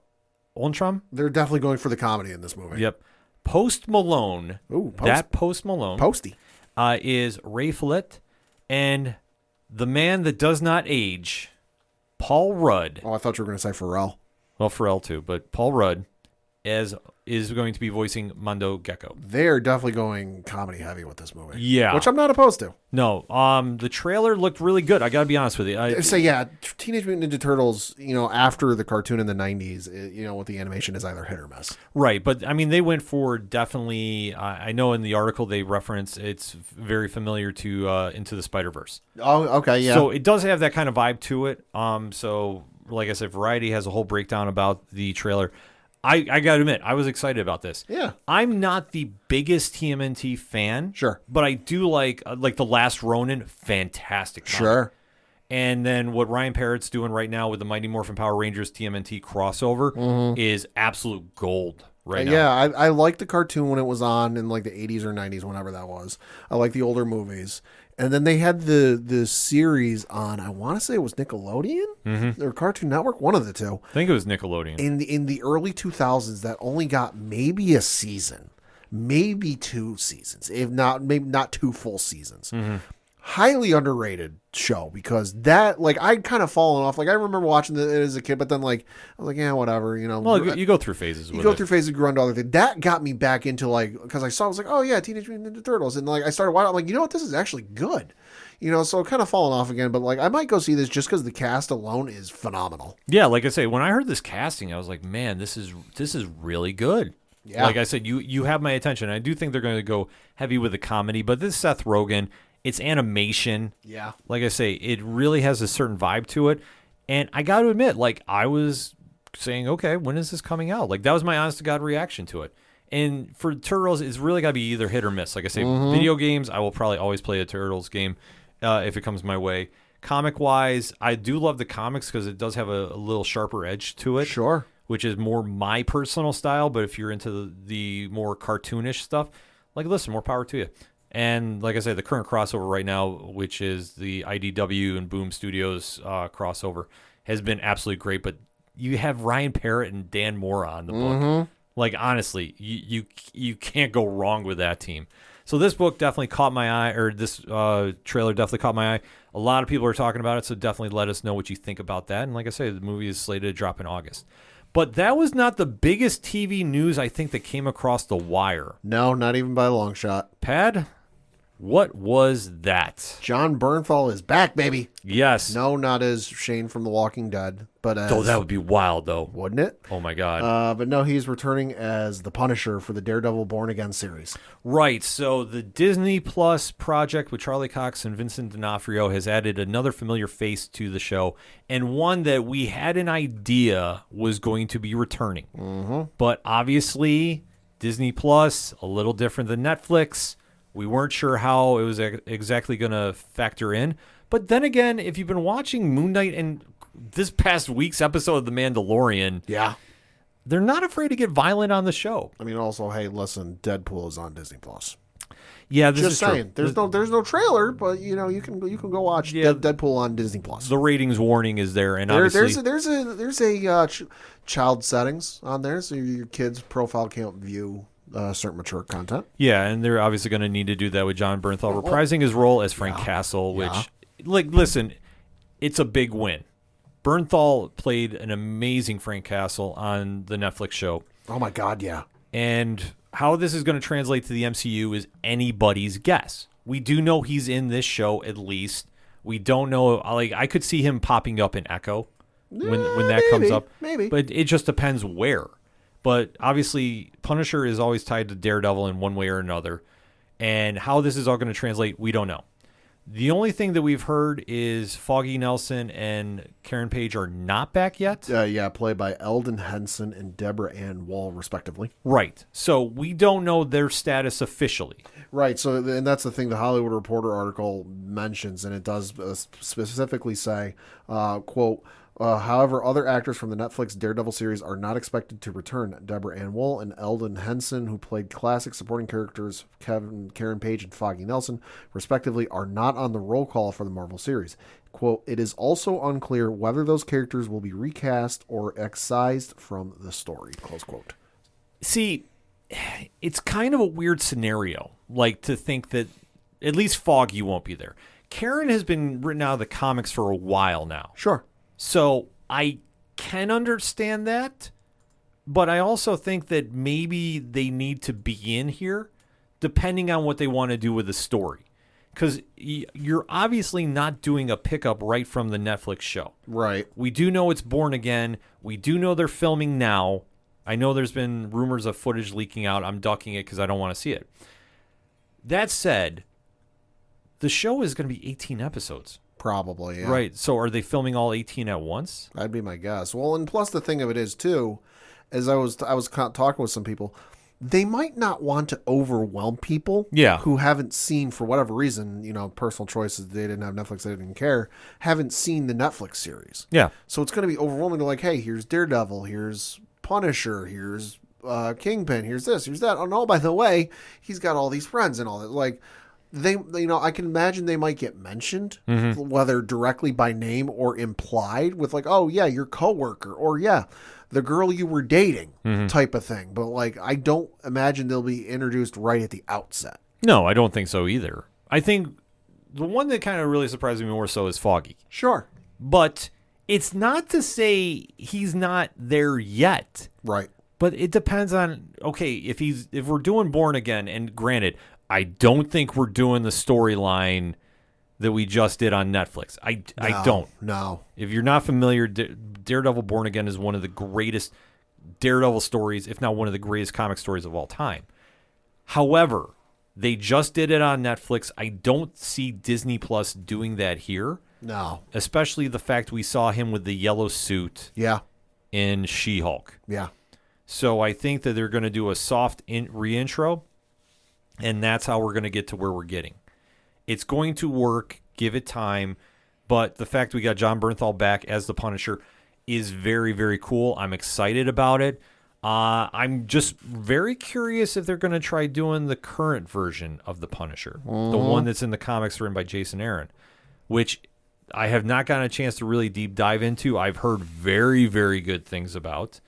Ontram. They're definitely going for the comedy in this movie. Yep. Post Malone. Ooh, Post Malone. Posty. Is Ray Fillet. And the man that does not age, Paul Rudd. Oh, I thought you were going to say Pharrell. Well, Pharrell too, but Paul Rudd is going to be voicing Mondo Gecko. They're definitely going comedy heavy with this movie. Yeah. Which I'm not opposed to. No, the trailer looked really good. I got to be honest with you. So yeah, Teenage Mutant Ninja Turtles, after the cartoon in the 90s, with the animation is either hit or miss. Right, but I mean, they went for definitely, I know in the article they reference it's very familiar to Into the Spider-Verse. Oh, okay, yeah. So it does have that kind of vibe to it. So like I said, Variety has a whole breakdown about the trailer. I got to admit, I was excited about this. Yeah. I'm not the biggest TMNT fan. Sure. But I do like The Last Ronin, fantastic comic. Sure. And then what Ryan Parrott's doing right now with the Mighty Morphin Power Rangers TMNT crossover is absolute gold right now. Yeah, I liked the cartoon when it was on in like the 80s or 90s, whenever that was. I like the older movies. And then they had the series on, I want to say it was Nickelodeon or Cartoon Network, one of the two. I think it was Nickelodeon. In the early 2000s that only got maybe a season, maybe 2 seasons, if not, maybe not 2 full seasons. Highly underrated show because that, like, I'd kind of fallen off. Like, I remember watching it as a kid, but then, like, I was like, yeah, whatever, Well, you go through phases with You go it. through phases, grew into other things. That got me back into, like, because I was like, oh, yeah, Teenage Mutant Ninja Turtles. And, like, I started watching, I'm like, you know what, this is actually good. So kind of falling off again, but, like, I might go see this just because the cast alone is phenomenal. Yeah, like I say, when I heard this casting, I was like, man, this is really good. Yeah. Like I said, you have my attention. I do think they're going to go heavy with the comedy, but this is Seth Rogen. It's animation. Yeah. Like I say, it really has a certain vibe to it. And I got to admit, like, I was saying, okay, when is this coming out? Like, that was my honest to God reaction to it. And for Turtles, it's really got to be either hit or miss. Like I say, video games, I will probably always play a Turtles game if it comes my way. Comic-wise, I do love the comics because it does have a little sharper edge to it. Sure. Which is more my personal style. But if you're into the more cartoonish stuff, like, listen, more power to you. And like I said, the current crossover right now, which is the IDW and Boom Studios crossover, has been absolutely great. But you have Ryan Parrott and Dan Moore on the book. Like, honestly, you can't go wrong with that team. So this book definitely caught my eye, or this trailer definitely caught my eye. A lot of people are talking about it, so definitely let us know what you think about that. And like I say, the movie is slated to drop in August. But that was not the biggest TV news, I think, that came across the wire. No, not even by a long shot. Pad, what was that? Jon Bernthal is back, baby. Yes. No, not as Shane from The Walking Dead, but as... Oh, that would be wild, though. Wouldn't it? Oh, my God. But no, he's returning as the Punisher for the Daredevil Born Again series. Right. So the Disney Plus project with Charlie Cox and Vincent D'Onofrio has added another familiar face to the show, and one that we had an idea was going to be returning. But obviously, Disney Plus, a little different than Netflix. We weren't sure how it was exactly going to factor in. But then again, if you've been watching Moon Knight and this past week's episode of The Mandalorian, Yeah. they're not afraid to get violent on the show. I mean, also, hey, listen, Deadpool is on Disney Plus. Yeah, this Just is saying, true. there's no trailer, but you can go watch Deadpool on Disney Plus. The ratings warning is there, and obviously There's a child settings on there, so your kid's profile can't view certain mature content. yeah, and they're obviously going to need to do that with Jon Bernthal reprising his role as Frank Castle, which, like, listen, it's a big win. Bernthal played an amazing Frank Castle on the Netflix show, Oh my God, yeah. and how this is going to translate to the MCU is anybody's guess. We do know he's in this show at least. We don't know, like, I could see him popping up in Echo when that comes up. Maybe. But it just depends where. But obviously, Punisher is always tied to Daredevil in one way or another. And how this is all going to translate, we don't know. The only thing that we've heard is Foggy Nelson and Karen Page are not back yet. Played by Eldon Henson and Deborah Ann Wall, respectively. Right. So we don't know their status officially. Right. So, and that's the thing the Hollywood Reporter article mentions, and it does specifically say, quote, however, other actors from the Netflix Daredevil series are not expected to return. Deborah Ann Woll and Eldon Henson, who played classic supporting characters Karen Page and Foggy Nelson, respectively, are not on the roll call for the Marvel series. Quote, it is also unclear whether those characters will be recast or excised from the story, close quote. See, it's kind of a weird scenario, like to think that at least Foggy won't be there. Karen has been written out of the comics for a while now. Sure. So I can understand that, but I also think that maybe they need to be in here depending on what they want to do with the story. Because you're obviously not doing a pickup right from the Netflix show. Right. We do know it's Born Again. We do know they're filming now. I know there's been rumors of footage leaking out. I'm ducking it because I don't want to see it. That said, the show is going to be 18 episodes. Probably, yeah. Right. So are they filming all 18 at once? That'd be my guess. Well, and plus the thing of it is, too, as I was talking with some people, they might not want to overwhelm people who haven't seen, for whatever reason, personal choices, they didn't have Netflix, they didn't care, haven't seen the Netflix series. Yeah. So it's going to be overwhelming. They're like, hey, here's Daredevil, here's Punisher, here's Kingpin, here's this, here's that. Oh, no, by the way, he's got all these friends and all that. Like, I can imagine they might get mentioned, whether directly by name or implied with like, oh yeah, your coworker, or yeah, the girl you were dating type of thing. But like, I don't imagine they'll be introduced right at the outset. No, I don't think so either. I think the one that kind of really surprised me more so is Foggy. Sure. But it's not to say he's not there yet. Right. But it depends on, okay, if we're doing Born Again, and granted, I don't think we're doing the storyline that we just did on Netflix. I don't. No. If you're not familiar, Daredevil Born Again is one of the greatest Daredevil stories, if not one of the greatest comic stories of all time. However, they just did it on Netflix. I don't see Disney Plus doing that here. No. Especially the fact we saw him with the yellow suit in She-Hulk. Yeah. So I think that they're going to do a soft reintro. And that's how we're going to get to where we're getting. It's going to work. Give it time. But the fact we got Jon Bernthal back as the Punisher is very, very cool. I'm excited about it. I'm just very curious if they're going to try doing the current version of the Punisher. The one that's in the comics written by Jason Aaron, which I have not gotten a chance to really deep dive into. I've heard very, very good things about.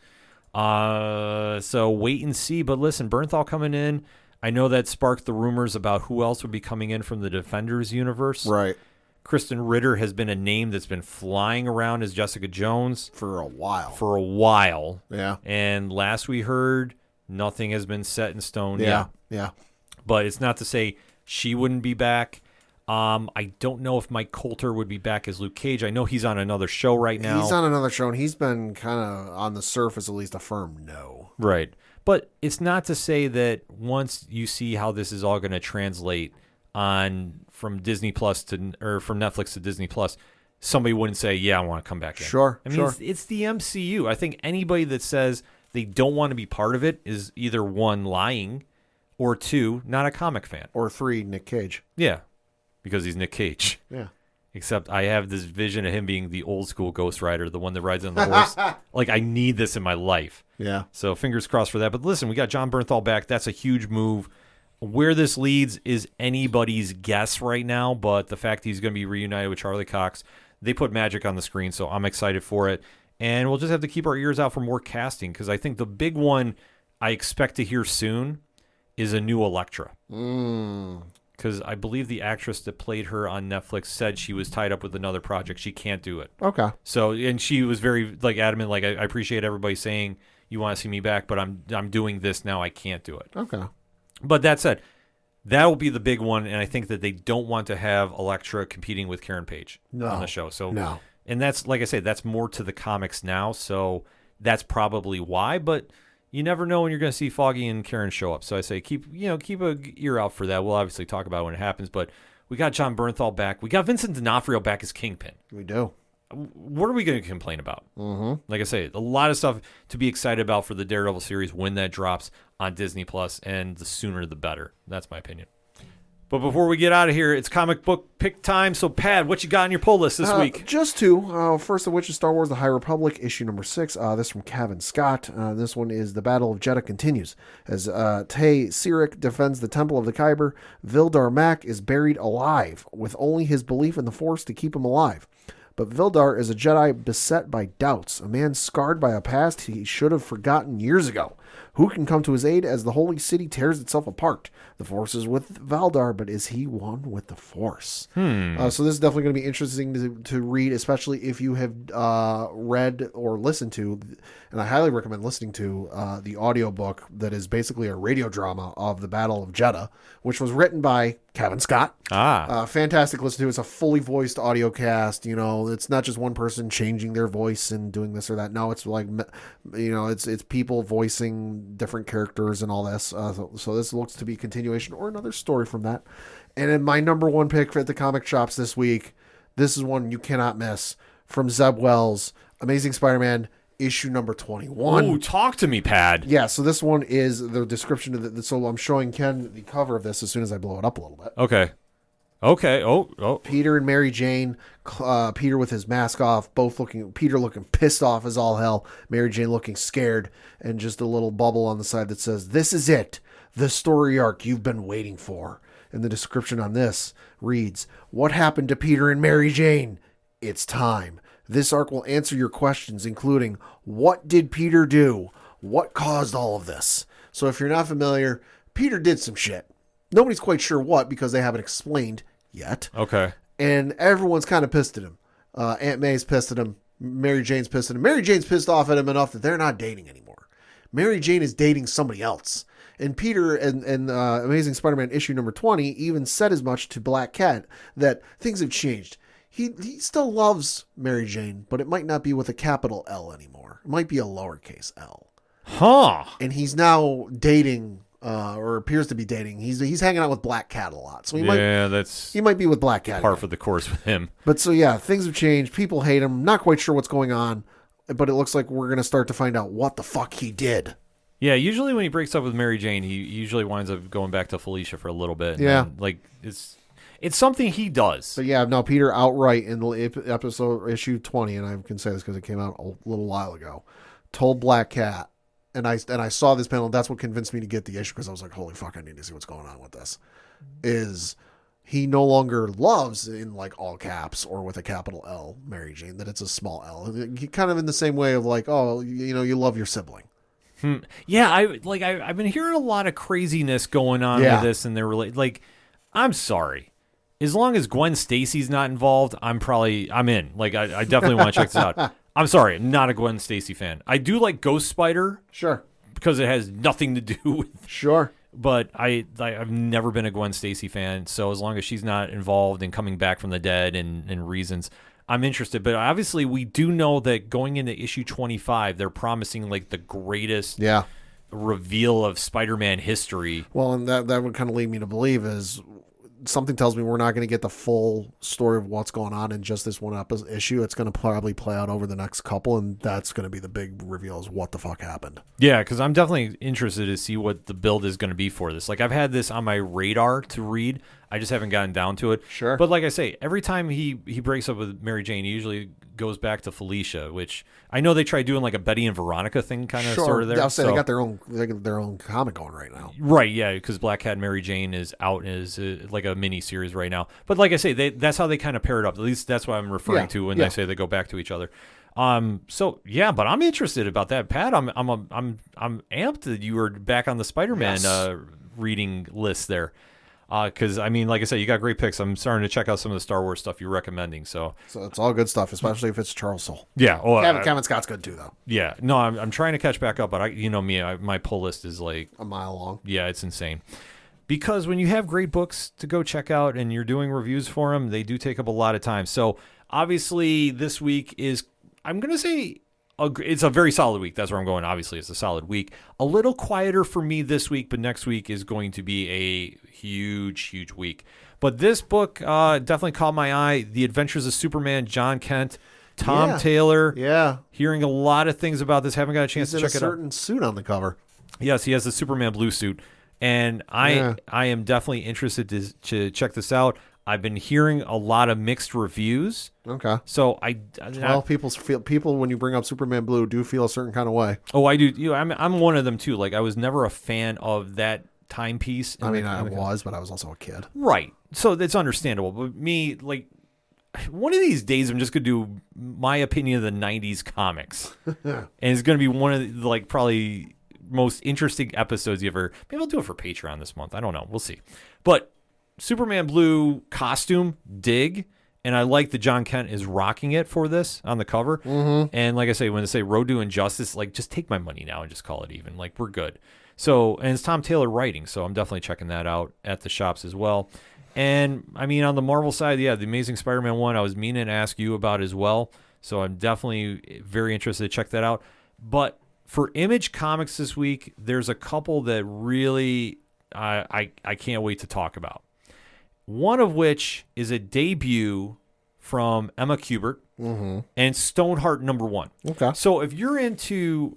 So wait and see. But listen, Bernthal coming in, I know that sparked the rumors about who else would be coming in from the Defenders universe. Right. Kristen Ritter has been a name that's been flying around as Jessica Jones. For a while. Yeah. And last we heard, nothing has been set in stone yet. Yeah. But it's not to say she wouldn't be back. I don't know if Mike Coulter would be back as Luke Cage. I know he's on another show right now. He's on another show, and he's been kind of on the surface, at least, a firm no. Right. But it's not to say that once you see how this is all going to translate from Disney Plus or from Netflix to Disney Plus, somebody wouldn't say, "Yeah, I want to come back in." Sure. I mean, it's the MCU. I think anybody that says they don't want to be part of it is either one, lying, or two, not a comic fan, or three, Nick Cage. Yeah, because he's Nick Cage. Yeah. Except I have this vision of him being the old school Ghost Rider, the one that rides on the horse. Like, I need this in my life. Yeah. So fingers crossed for that. But listen, we got Jon Bernthal back. That's a huge move. Where this leads is anybody's guess right now, but the fact he's going to be reunited with Charlie Cox, they put magic on the screen, so I'm excited for it. And we'll just have to keep our ears out for more casting, because I think the big one I expect to hear soon is a new Elektra. Because I believe the actress that played her on Netflix said she was tied up with another project. She can't do it. Okay. So, and she was very adamant. Like, I appreciate everybody saying you want to see me back, but I'm doing this now. I can't do it. Okay. But that said, that will be the big one, and I think that they don't want to have Elektra competing with Karen Page on the show. So, and that's, like I say, that's more to the comics now. So that's probably why. But you never know when you're going to see Foggy and Karen show up. So I say keep a ear out for that. We'll obviously talk about it when it happens, but we got Jon Bernthal back. We got Vincent D'Onofrio back as Kingpin. We do. What are we going to complain about? Mm-hmm. Like I say, a lot of stuff to be excited about for the Daredevil series when that drops on Disney Plus, and the sooner the better. That's my opinion. But before we get out of here, it's comic book pick time. So, Pat, what you got on your pull list this week? Just two. First of which is Star Wars The High Republic, issue number 6. This from Kevin Scott. This one is The Battle of Jeddah continues. As Tay Sirik defends the Temple of the Kyber, Vildar Mak is buried alive, with only his belief in the Force to keep him alive. But Vildar is a Jedi beset by doubts, a man scarred by a past he should have forgotten years ago. Who can come to his aid as the holy city tears itself apart? The Force is with Valdar, but is he one with the Force? So this is definitely going to be interesting to read, especially if you have read or listened to, and I highly recommend listening to the audiobook that is basically a radio drama of the Battle of Jeddah, which was written by Kevin Scott. Fantastic listen to. It's a fully voiced audio cast. You know, it's not just one person changing their voice and doing this or that. No, it's like, you know, it's people voicing different characters and all this. So this looks to be a continuation or another story from that. And in my number one pick at the comic shops this week, this is one you cannot miss, from Zeb Wells, Amazing Spider-Man, issue number 21. Ooh, talk to me, Pad. Yeah, so this one is the description of the, so I'm showing Ken the cover of this as soon as I blow it up a little bit. Okay. Oh. Peter and Mary Jane, Peter with his mask off, Peter looking pissed off as all hell, Mary Jane looking scared, and just a little bubble on the side that says, "This is it, the story arc you've been waiting for." And the description on this reads, "What happened to Peter and Mary Jane? It's time. This arc will answer your questions, including, what did Peter do? What caused all of this?" So if you're not familiar, Peter did some shit. Nobody's quite sure what, because they haven't explained yet. Okay. And everyone's kind of pissed at him. Aunt May's pissed at him. Mary Jane's pissed at him. Mary Jane's pissed off at him enough that they're not dating anymore. Mary Jane is dating somebody else. And Peter and Amazing Spider-Man issue number 20 even said as much to Black Cat, that things have changed. He still loves Mary Jane, but it might not be with a capital L anymore. It might be a lowercase L. Huh. And he's now dating, or appears to be dating. He's hanging out with Black Cat a lot. So he might be with Black Cat. Par for the course with him. But so yeah, things have changed. People hate him. Not quite sure what's going on, but it looks like we're going to start to find out what the fuck he did. Yeah, usually when he breaks up with Mary Jane, he usually winds up going back to Felicia for a little bit. Yeah. Then, like, it's something he does. But yeah, no, Peter outright in the episode issue 20, and I can say this because it came out a little while ago, told Black Cat, and I saw this panel. That's what convinced me to get the issue, because I was like, holy fuck, I need to see what's going on with this. Is he no longer loves, in like all caps or with a capital L, Mary Jane, that it's a small L. He kind of in the same way of like, oh, you know, you love your sibling. Yeah, I've been hearing a lot of craziness going on with this, and they're like, I'm sorry. As long as Gwen Stacy's not involved, I'm in. Like, I definitely want to check this out. I'm sorry, I'm not a Gwen Stacy fan. I do like Ghost Spider. Sure. Because it has nothing to do with... Sure. But I've never been a Gwen Stacy fan, so as long as she's not involved in coming back from the dead and reasons, I'm interested. But obviously, we do know that going into issue 25, they're promising like the greatest reveal of Spider-Man history. Well, and that would kind of lead me to believe is something tells me we're not going to get the full story of what's going on in just this one issue. It's going to probably play out over the next couple, and that's going to be the big reveal, is what the fuck happened. Yeah, because I'm definitely interested to see what the build is going to be for this. Like, I've had this on my radar to read. I just haven't gotten down to it. Sure. But like I say, every time he breaks up with Mary Jane, he usually goes back to Felicia, which I know they try doing like a Betty and Veronica thing kind of sort of there. I'll say they got their own comic going right now. Right, yeah, because Black Cat and Mary Jane is out as like a mini series right now. But like I say, that's how they kind of pair it up. At least that's what I'm referring to when they say they go back to each other. So yeah, but I'm interested about that, Pat. I'm amped that you were back on the Spider-Man reading list there. Because, I mean, like I said, you got great picks. I'm starting to check out some of the Star Wars stuff you're recommending. So it's all good stuff, especially if it's Charles Soule. Yeah. Oh, Kevin Scott's good too, though. Yeah. No, I'm trying to catch back up, but my pull list is like a mile long. Yeah, it's insane. Because when you have great books to go check out and you're doing reviews for them, they do take up a lot of time. So obviously this week is, I'm going to say, it's a very solid week. That's where I'm going. Obviously, it's a solid week. A little quieter for me this week, but next week is going to be a huge week. But this book definitely caught my eye. The Adventures of Superman, John Kent, Tom Taylor. Yeah. Hearing a lot of things about this. Haven't got a chance to check it out. He's in a certain suit on the cover. Yes, he has the Superman blue suit. And I am definitely interested to check this out. I've been hearing a lot of mixed reviews. Okay. So people when you bring up Superman Blue do feel a certain kind of way. Oh, I do. I'm one of them too. Like, I was never a fan of that timepiece. I mean, I was, but I was also a kid. Right. So it's understandable. But me, like, one of these days, I'm just going to do my opinion of the 90s comics. And it's going to be one of the, like, probably most interesting episodes you ever. Maybe I'll do it for Patreon this month. I don't know. We'll see. But Superman Blue costume, dig. And I like that John Kent is rocking it for this on the cover. Mm-hmm. And like I say, when they say Road to Injustice, like, just take my money now and just call it even. Like, we're good. So, and it's Tom Taylor writing, so I'm definitely checking that out at the shops as well. And, I mean, on the Marvel side, the Amazing Spider-Man 1, I was meaning to ask you about as well. So I'm definitely very interested to check that out. But for Image Comics this week, there's a couple that really I can't wait to talk about. One of which is a debut from Emma Kubert and Stoneheart #1. Okay. So if you're into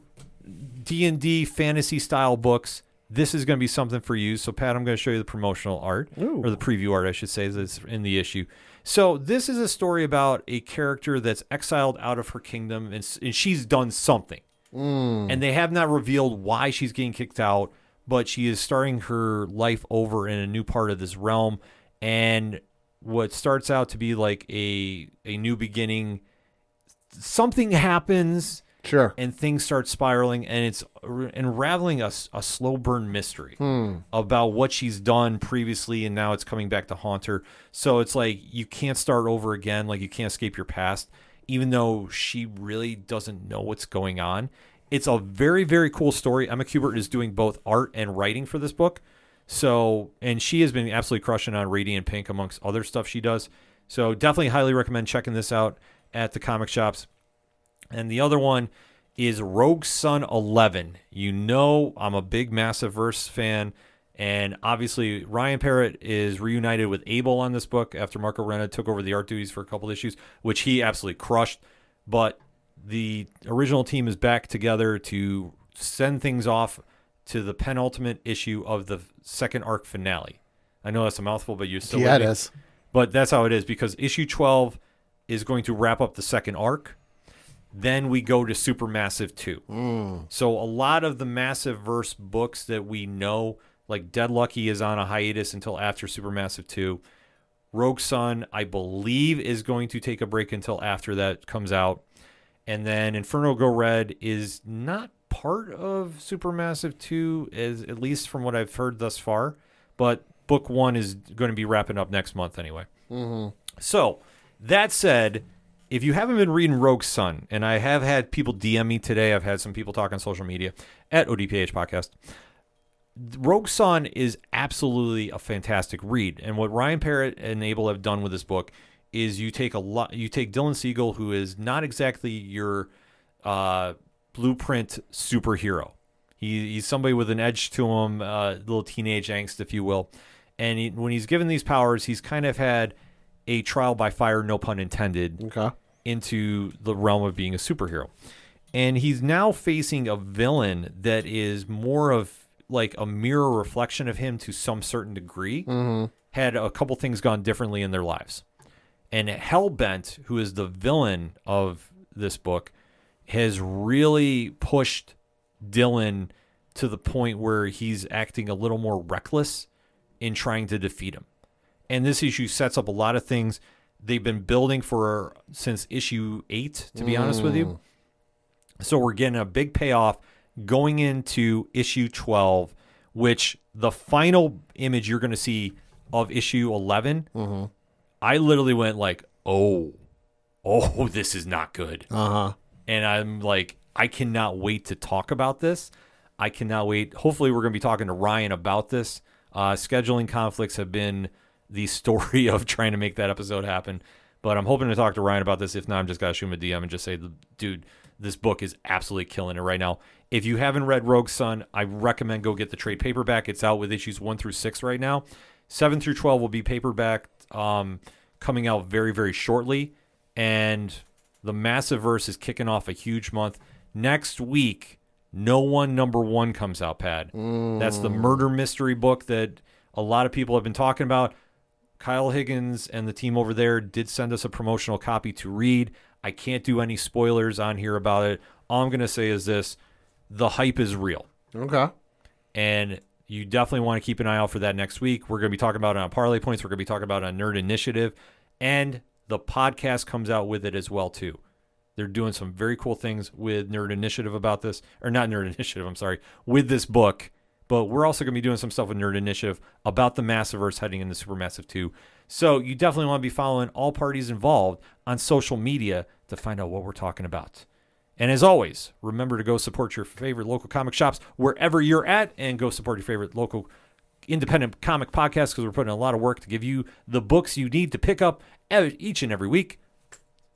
D&D fantasy style books, this is going to be something for you. So Pat, I'm going to show you the promotional art, or the preview art, I should say, that's in the issue. So this is a story about a character that's exiled out of her kingdom, and she's done something. And they have not revealed why she's getting kicked out, but she is starting her life over in a new part of this realm. And what starts out to be like a new beginning, something happens. Sure. And things start spiraling, and it's unraveling a slow burn mystery about what she's done previously, and now it's coming back to haunt her. So it's like you can't start over again, like you can't escape your past, even though she really doesn't know what's going on. It's a very, very cool story. Emma Kubert is doing both art and writing for this book. So, and she has been absolutely crushing on Radiant Pink amongst other stuff she does. So definitely highly recommend checking this out at the comic shops. And the other one is Rogue Sun 11. You know I'm a big Massiverse fan, and obviously Ryan Parrott is reunited with Abel on this book after Marco Renna took over the art duties for a couple issues, which he absolutely crushed. But the original team is back together to send things off to the penultimate issue of the second arc finale. I know that's a mouthful, but you're still with me. It is. But that's how it is, because issue 12 is going to wrap up the second arc. Then we go to Supermassive 2. So a lot of the Massiverse books that we know, like Dead Lucky is on a hiatus until after Supermassive 2. Rogue Sun, I believe, is going to take a break until after that comes out. And then Inferno Go Red is not part of Supermassive 2, at least from what I've heard thus far. But book 1 is going to be wrapping up next month anyway. So, that said, if you haven't been reading Rogue Sun, and I have had people DM me today, I've had some people talk on social media at ODPH Podcast. Rogue Sun is absolutely a fantastic read. And what Ryan Parrott and Abel have done with this book is you take Dylan Siegel, who is not exactly your blueprint superhero. He's somebody with an edge to him, little teenage angst, if you will. And when he's given these powers, he's kind of had a trial by fire, no pun intended, into the realm of being a superhero. And he's now facing a villain that is more of like a mirror reflection of him to some certain degree. Had a couple things gone differently in their lives. And Hellbent, who is the villain of this book, has really pushed Dylan to the point where he's acting a little more reckless in trying to defeat him. And this issue sets up a lot of things they've been building for since issue 8, to be honest with you. So we're getting a big payoff going into issue 12, which the final image you're going to see of issue 11, I literally went like, oh, this is not good. And I'm like, I cannot wait to talk about this. I cannot wait. Hopefully we're going to be talking to Ryan about this. Scheduling conflicts have been the story of trying to make that episode happen. But I'm hoping to talk to Ryan about this. If not, I'm just going to shoot him a DM and just say, dude, this book is absolutely killing it right now. If you haven't read Rogue Sun, I recommend go get the trade paperback. It's out with issues 1 through 6 right now. 7 through 12 will be paperback coming out very, very shortly. And the Massiverse is kicking off a huge month. Next week, No One #1 comes out, Pad. That's the murder mystery book that a lot of people have been talking about. Kyle Higgins and the team over there did send us a promotional copy to read. I can't do any spoilers on here about it. All I'm going to say is this. The hype is real. Okay. And you definitely want to keep an eye out for that next week. We're going to be talking about it on Parlay Points. We're going to be talking about it on Nerd Initiative. And the podcast comes out with it as well, too. They're doing some very cool things with Nerd Initiative about this. Or not Nerd Initiative, I'm sorry. With this book. But we're also going to be doing some stuff with Nerd Initiative about the Massiverse heading into Supermassive 2. So you definitely want to be following all parties involved on social media to find out what we're talking about. And as always, remember to go support your favorite local comic shops wherever you're at, and go support your favorite local independent comic podcast, because we're putting a lot of work to give you the books you need to pick up each and every week.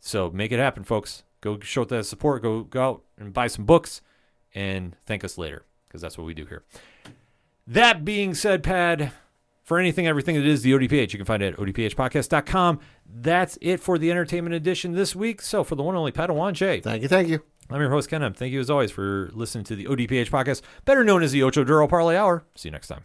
So make it happen, folks. Go show that support. Go out and buy some books and thank us later, because that's what we do here. That being said, Pad, for anything, everything that is the ODPH, you can find it at odphpodcast.com. That's it for the entertainment edition this week. So for the one and only Padawan Jay. Thank you. I'm your host, Ken. Thank you as always for listening to the ODPH podcast, better known as the Ocho Duro Parlay Hour. See you next time.